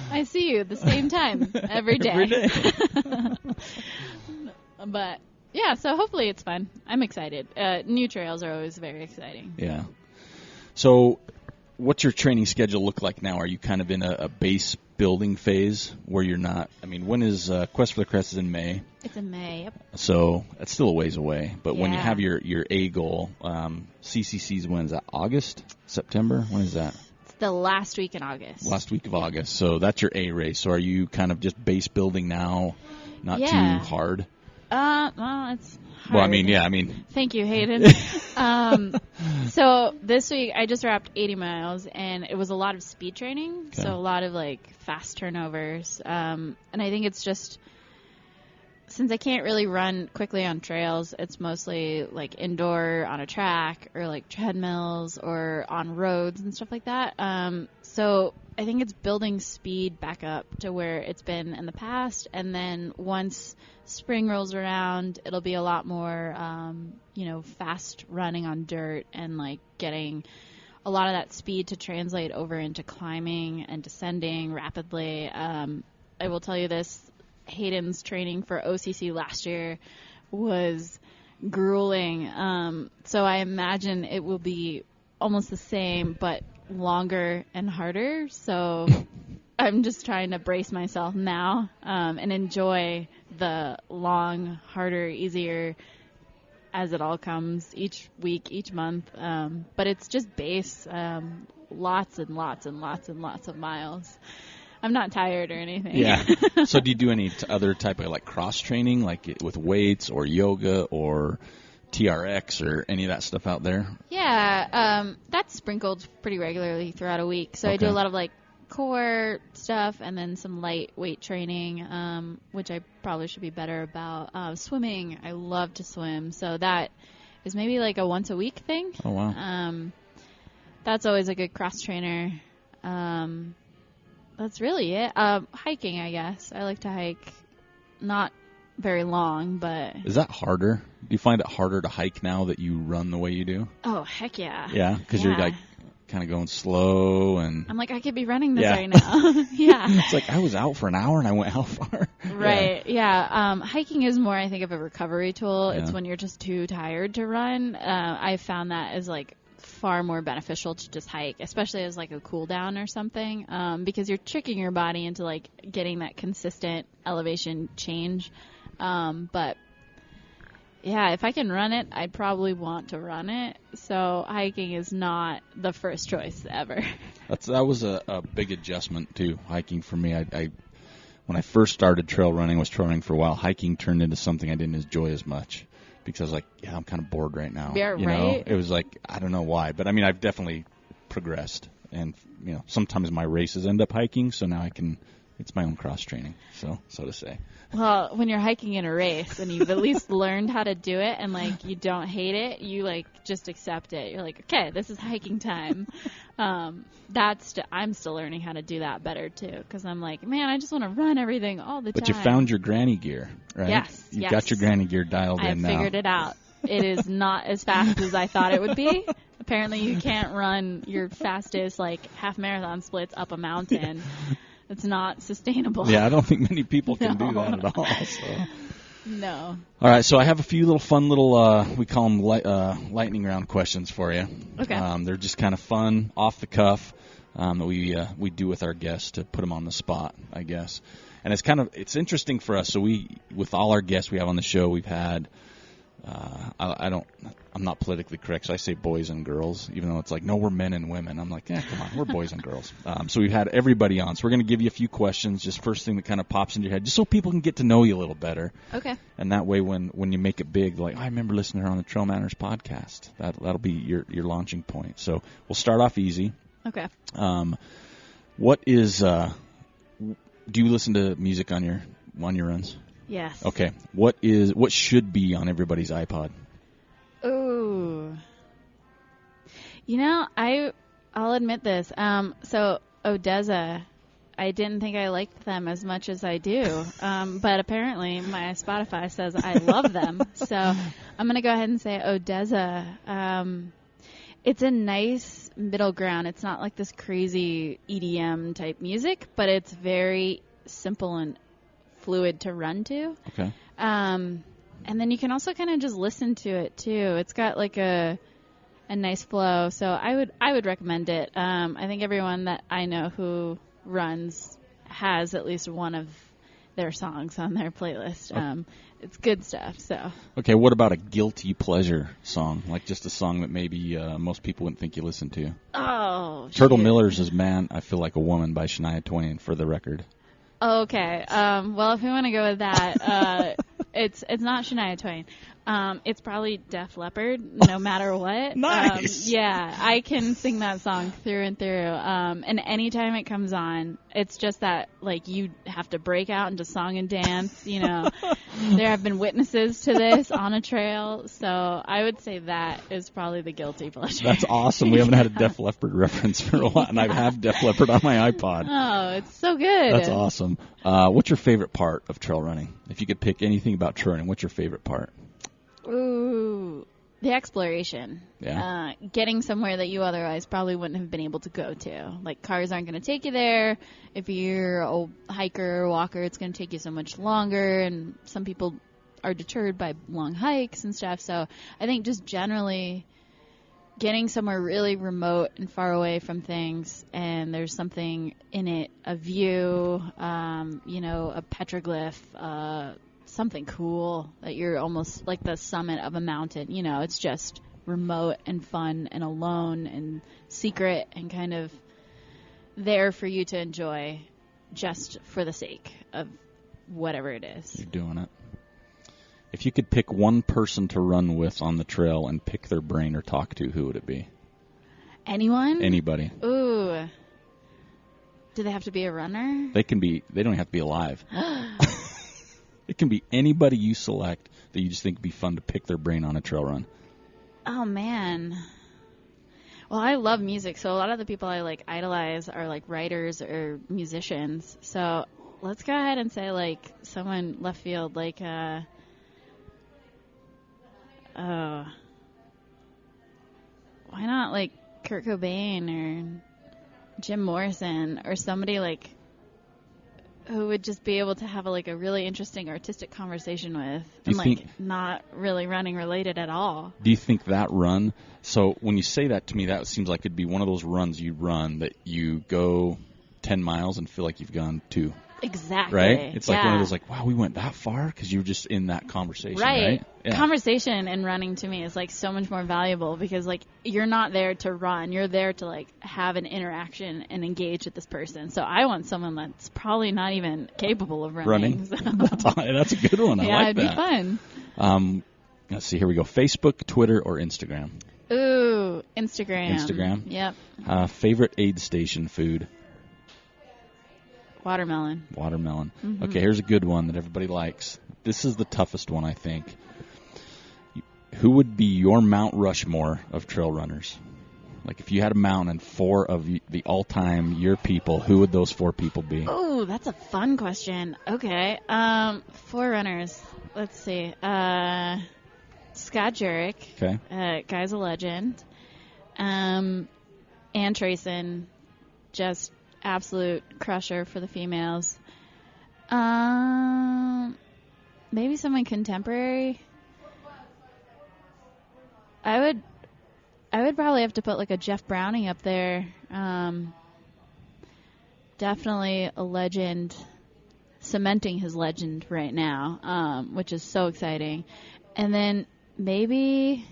I see you at the same time every day. Every day. But, yeah, so hopefully it's fun. I'm excited. New trails are always very exciting. Yeah. So what's your training schedule look like now? Are you kind of in a base building phase where you're not? I mean, when is Quest for the Crest is in May? It's in May, yep. So that's still a ways away. But when you have your A goal, CCC's when is that? August? September? When is that? It's the last week in August. Last week of August. So that's your A race. So are you kind of just base building now, not too hard? Well, it's hard. Well, I mean. Thank you, Hayden. So this week I just wrapped 80 miles, and it was a lot of speed training, so a lot of, like, fast turnovers. And I think it's just, since I can't really run quickly on trails, it's mostly, like, indoor on a track or, like, treadmills or on roads and stuff like that. So I think it's building speed back up to where it's been in the past, and then once spring rolls around, it'll be a lot more, fast running on dirt and, like, getting a lot of that speed to translate over into climbing and descending rapidly. I will tell you this, Hayden's training for OCC last year was grueling. So I imagine it will be almost the same, but longer and harder. So I'm just trying to brace myself now and enjoy the long, harder, easier as it all comes each week, each month. But it's just base, lots and lots and lots and lots of miles. I'm not tired or anything. Yeah. So do you do any other type of, like, cross training, like with weights or yoga or TRX or any of that stuff out there? Yeah. That's sprinkled pretty regularly throughout a week. So I do a lot of, like, core stuff and then some lightweight training, which I probably should be better about. Swimming, I love to swim. So that is maybe like a once a week thing. Oh, wow. That's always a good cross trainer. That's really it. Hiking, I guess. I like to hike. Not very long, but... Is that harder? Do you find it harder to hike now that you run the way you do? Oh, heck yeah. Yeah? Because you're, like, kind of going slow. And I'm like, I could be running this right now. Yeah. It's like I was out for an hour and I went how far? Right. Yeah. Hiking is more, I think, of a recovery tool. Yeah. It's when you're just too tired to run. I found that is like far more beneficial to just hike, especially as like a cool down or something, because you're tricking your body into like getting that consistent elevation change. But yeah, if I can run it, I'd probably want to run it. So hiking is not the first choice ever. That was a big adjustment too. Hiking for me, I when I first started trail running, I was trail running for a while. Hiking turned into something I didn't enjoy as much because I was like, I'm kind of bored right now. Yeah, you right. know? It was like, I don't know why, but I mean, I've definitely progressed, and sometimes my races end up hiking, so now it's my own cross training, so to say. Well, when you're hiking in a race and you've at least learned how to do it and, like, you don't hate it, you, like, just accept it. You're like, okay, this is hiking time. I'm still learning how to do that better, too, because I'm like, man, I just want to run everything all the time. But you found your granny gear, right? Yes, You've got your granny gear dialed in now. I figured it out. It is not as fast as I thought it would be. Apparently you can't run your fastest, like, half marathon splits up a mountain. It's not sustainable. Yeah, I don't think many people can do that at all. So. No. All right, so I have a few little fun we call them lightning round questions for you. Okay. They're just kind of fun, off the cuff, that we do with our guests to put them on the spot, I guess. And it's interesting for us. So with all our guests we have on the show, we've had, I'm not politically correct, so I say boys and girls, even though it's like, no, we're men and women. I'm like, come on, we're boys and girls. So we've had everybody on. So we're going to give you a few questions, just first thing that kind of pops into your head, just so people can get to know you a little better. Okay. And that way when you make it big, like, I remember listening to her on the Trail Manners podcast. That'll be your launching point. So we'll start off easy. Okay. What is, do you listen to music on your runs? Yes. Okay. What should be on everybody's iPod? Ooh. I'll admit this. So Odessa, I didn't think I liked them as much as I do. But apparently my Spotify says I love them. So I'm going to go ahead and say Odessa. It's a nice middle ground. It's not like this crazy EDM type music, but it's very simple and fluid to run to. Okay. And then you can also kind of just listen to it too. It's got like a nice flow. So I would recommend it. I think everyone that I know who runs has at least one of their songs on their playlist. It's good stuff. So. Okay. What about a guilty pleasure song? Like just a song that maybe most people wouldn't think you listen to. Oh. Turtle Miller's is "Man, I Feel Like a Woman" by Shania Twain, for the record. Okay. Well, if we want to go with that, it's not Shania Twain. It's probably Def Leppard, no matter what. Nice. Yeah, I can sing that song through and through. And anytime it comes on, it's just that, like, you have to break out into song and dance. There have been witnesses to this on a trail. So I would say that is probably the guilty pleasure. That's awesome. We haven't had a Def Leppard reference for a while, and I have Def Leppard on my iPod. Oh, it's so good. That's awesome. What's your favorite part of trail running? If you could pick anything about trail running, what's your favorite part? Ooh, the exploration. Yeah. Getting somewhere that you otherwise probably wouldn't have been able to go to. Like, cars aren't going to take you there. If you're a hiker or walker, it's going to take you so much longer, and some people are deterred by long hikes and stuff. So I think just generally getting somewhere really remote and far away from things, and there's something in it, a view, a petroglyph, something cool that you're almost like the summit of a mountain. It's just remote and fun and alone and secret and kind of there for you to enjoy just for the sake of whatever it is. You're doing it. If you could pick one person to run with on the trail and pick their brain or talk to, who would it be? Anyone? Anybody. Ooh. Do they have to be a runner? They don't have to be alive. It can be anybody you select that you just think would be fun to pick their brain on a trail run. Oh, man. Well, I love music, so a lot of the people I, idolize are, writers or musicians. So let's go ahead and say, someone left field, why not, Kurt Cobain or Jim Morrison or somebody like who would just be able to have a really interesting artistic conversation with and not really running related at all. Do you think that run, so when you say that to me, that seems like it'd be one of those runs you run that you go 10 miles and feel like you've gone 2. Exactly. Right? It's like one of those wow, we went that far because you were just in that conversation, right? Yeah. Conversation and running to me is so much more valuable because you're not there to run. You're there to have an interaction and engage with this person. So I want someone that's probably not even capable of running. So. That's a good one. I like that. Yeah, it'd be fun. Let's see. Here we go. Facebook, Twitter, or Instagram? Ooh, Instagram. Instagram? Yep. Favorite aid station food? Watermelon. Mm-hmm. Okay, here's a good one that everybody likes. This is the toughest one, I think. Who would be your Mount Rushmore of trail runners? If you had a mountain and 4 of the all-time your people, who would those 4 people be? Oh, that's a fun question. Okay. 4 runners. Let's see. Scott Jurek. Okay. Guy's a legend. Ann Trayson, just absolute crusher for the females. Maybe someone contemporary. I would probably have to put a Jeff Browning up there. Definitely a legend, cementing his legend right now, which is so exciting. And then maybe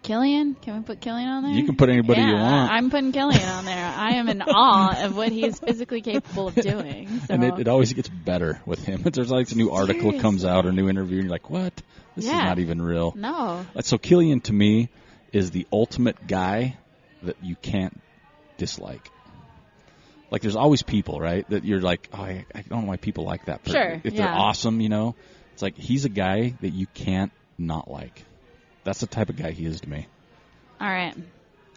Killian? Can we put Killian on there? You can put anybody you want. I'm putting Killian on there. I am in awe of what he's physically capable of doing. So. And it always gets better with him. There's a new article comes out or new interview, and you're like, what? This is not even real. No. So Killian, to me, is the ultimate guy that you can't dislike. There's always people, right, that you're like, oh, I don't know why people like that person. Sure, if they're awesome, it's he's a guy that you can't not like. That's the type of guy he is to me. All right.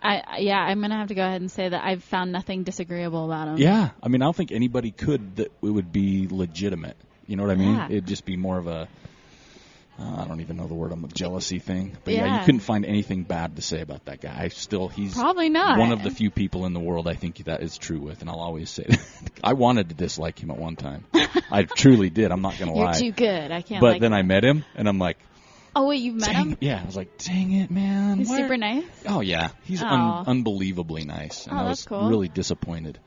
I'm going to have to go ahead and say that I've found nothing disagreeable about him. Yeah. I don't think anybody could that it would be legitimate. You know what I mean? Yeah. It'd just be more of a, I don't even know the word, jealousy thing. But you couldn't find anything bad to say about that guy. He's probably not one of the few people in the world I think that is true with, and I'll always say that. I wanted to dislike him at one time. I truly did. I'm not going to lie. You're too good. I can't. But then I met him, and I'm like, oh, wait, you've met him? Yeah, I was like, dang it, man. He's super nice? Oh, yeah. He's unbelievably nice. And I was cool. really disappointed.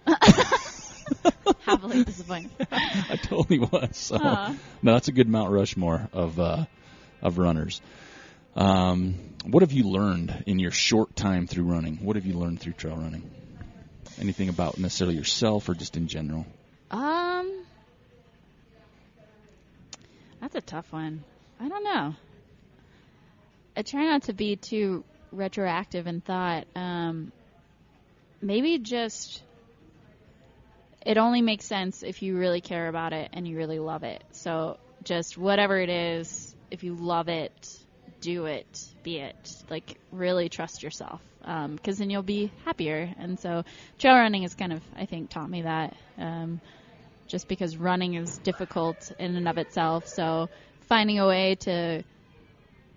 Happily disappointed. I totally was. So. No, that's a good Mount Rushmore of runners. What have you learned in your short time through running? What have you learned through trail running? Anything about necessarily yourself or just in general? That's a tough one. I don't know. I try not to be too retroactive in thought. Maybe just it only makes sense if you really care about it and you really love it. So just whatever it is, if you love it, do it, be it. Really trust yourself, because then you'll be happier. And so trail running has kind of, I think, taught me that, just because running is difficult in and of itself. So finding a way to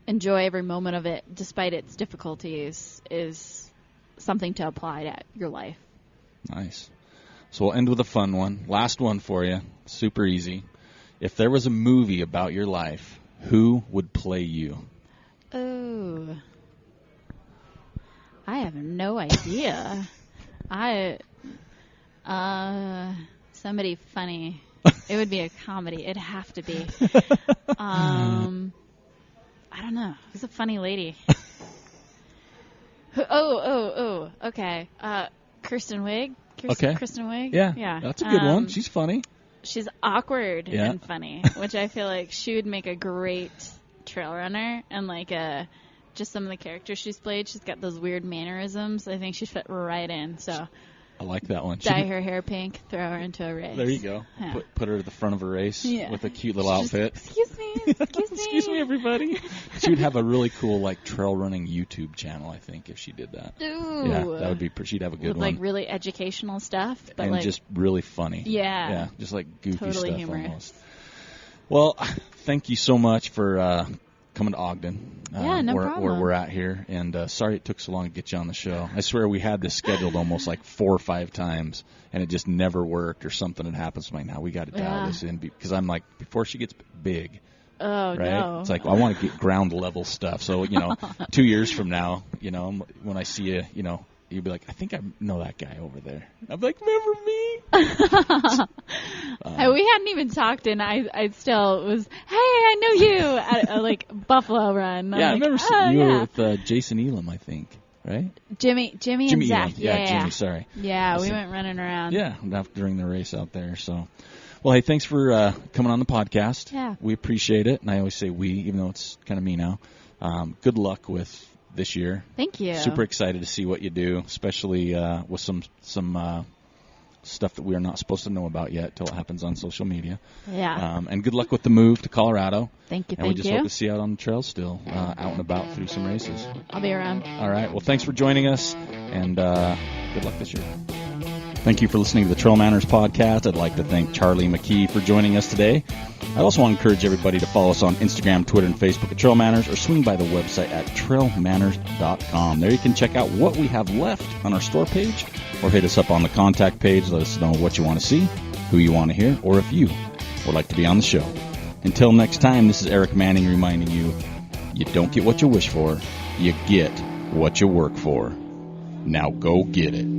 enjoy every moment of it despite its difficulties is something to apply to your life. Nice. So we'll end with a fun one. Last one for you. Super easy. If there was a movie about your life, who would play you? Oh, I have no idea. Somebody funny. It would be a comedy. It'd have to be. I don't know. Who's a funny lady? Okay. Kristen Wiig. Kristen Wiig. Yeah. That's a good one. She's funny. She's awkward and funny, which I feel like she would make a great trail runner. And just some of the characters she's played, she's got those weird mannerisms. I think she'd fit right in. So I like that one. Dye her hair pink, throw her into a race. There you go. Yeah. Put her at the front of a race with a cute little outfit. Excuse me. Excuse me, everybody. She would have a really cool trail running YouTube channel, I think, if she did that. Ooh. Yeah, that would be. She'd have a good one. With really educational stuff, but and just really funny. Yeah, just goofy totally stuff humorous. Almost. Well, thank you so much for coming to Ogden. Yeah, no problem. Where we're at here. And sorry it took so long to get you on the show. I swear we had this scheduled almost like 4 or 5 times, and it just never worked, or something had happened. So I'm like, now we got to dial this in, because I'm like, before she gets big. Oh, right? no. It's like, I want to get ground level stuff. So, 2 years from now, when I see you, you'll be like, I think I know that guy over there. I'm like, remember me? We hadn't even talked, and I still was, hey, I know you, at a Buffalo Run. I remember you were with Jason Elam, I think, right? Jimmy and Zach. Elam. Yeah, Jimmy, sorry. Yeah, we went running around. Yeah, during the race out there. So, well, hey, thanks for coming on the podcast. Yeah. We appreciate it, and I always say we, even though it's kind of me now. Good luck with this year. Thank you. Super excited to see what you do, especially with some stuff that we are not supposed to know about yet till it happens on social media. Yeah. And good luck with the move to Colorado. Thank you. And we just hope to see you out on the trail still, out and about through some races. I'll be around. All right. Well, thanks for joining us, and good luck this year. Thank you for listening to the Trail Manners podcast. I'd like to thank Charli McKee for joining us today. I also want to encourage everybody to follow us on Instagram, Twitter, and Facebook at Trail Manners, or swing by the website at trailmanners.com. There you can check out what we have left on our store page, or hit us up on the contact page. Let us know what you want to see, who you want to hear, or if you would like to be on the show. Until next time, this is Eric Manning reminding you, you don't get what you wish for, you get what you work for. Now go get it.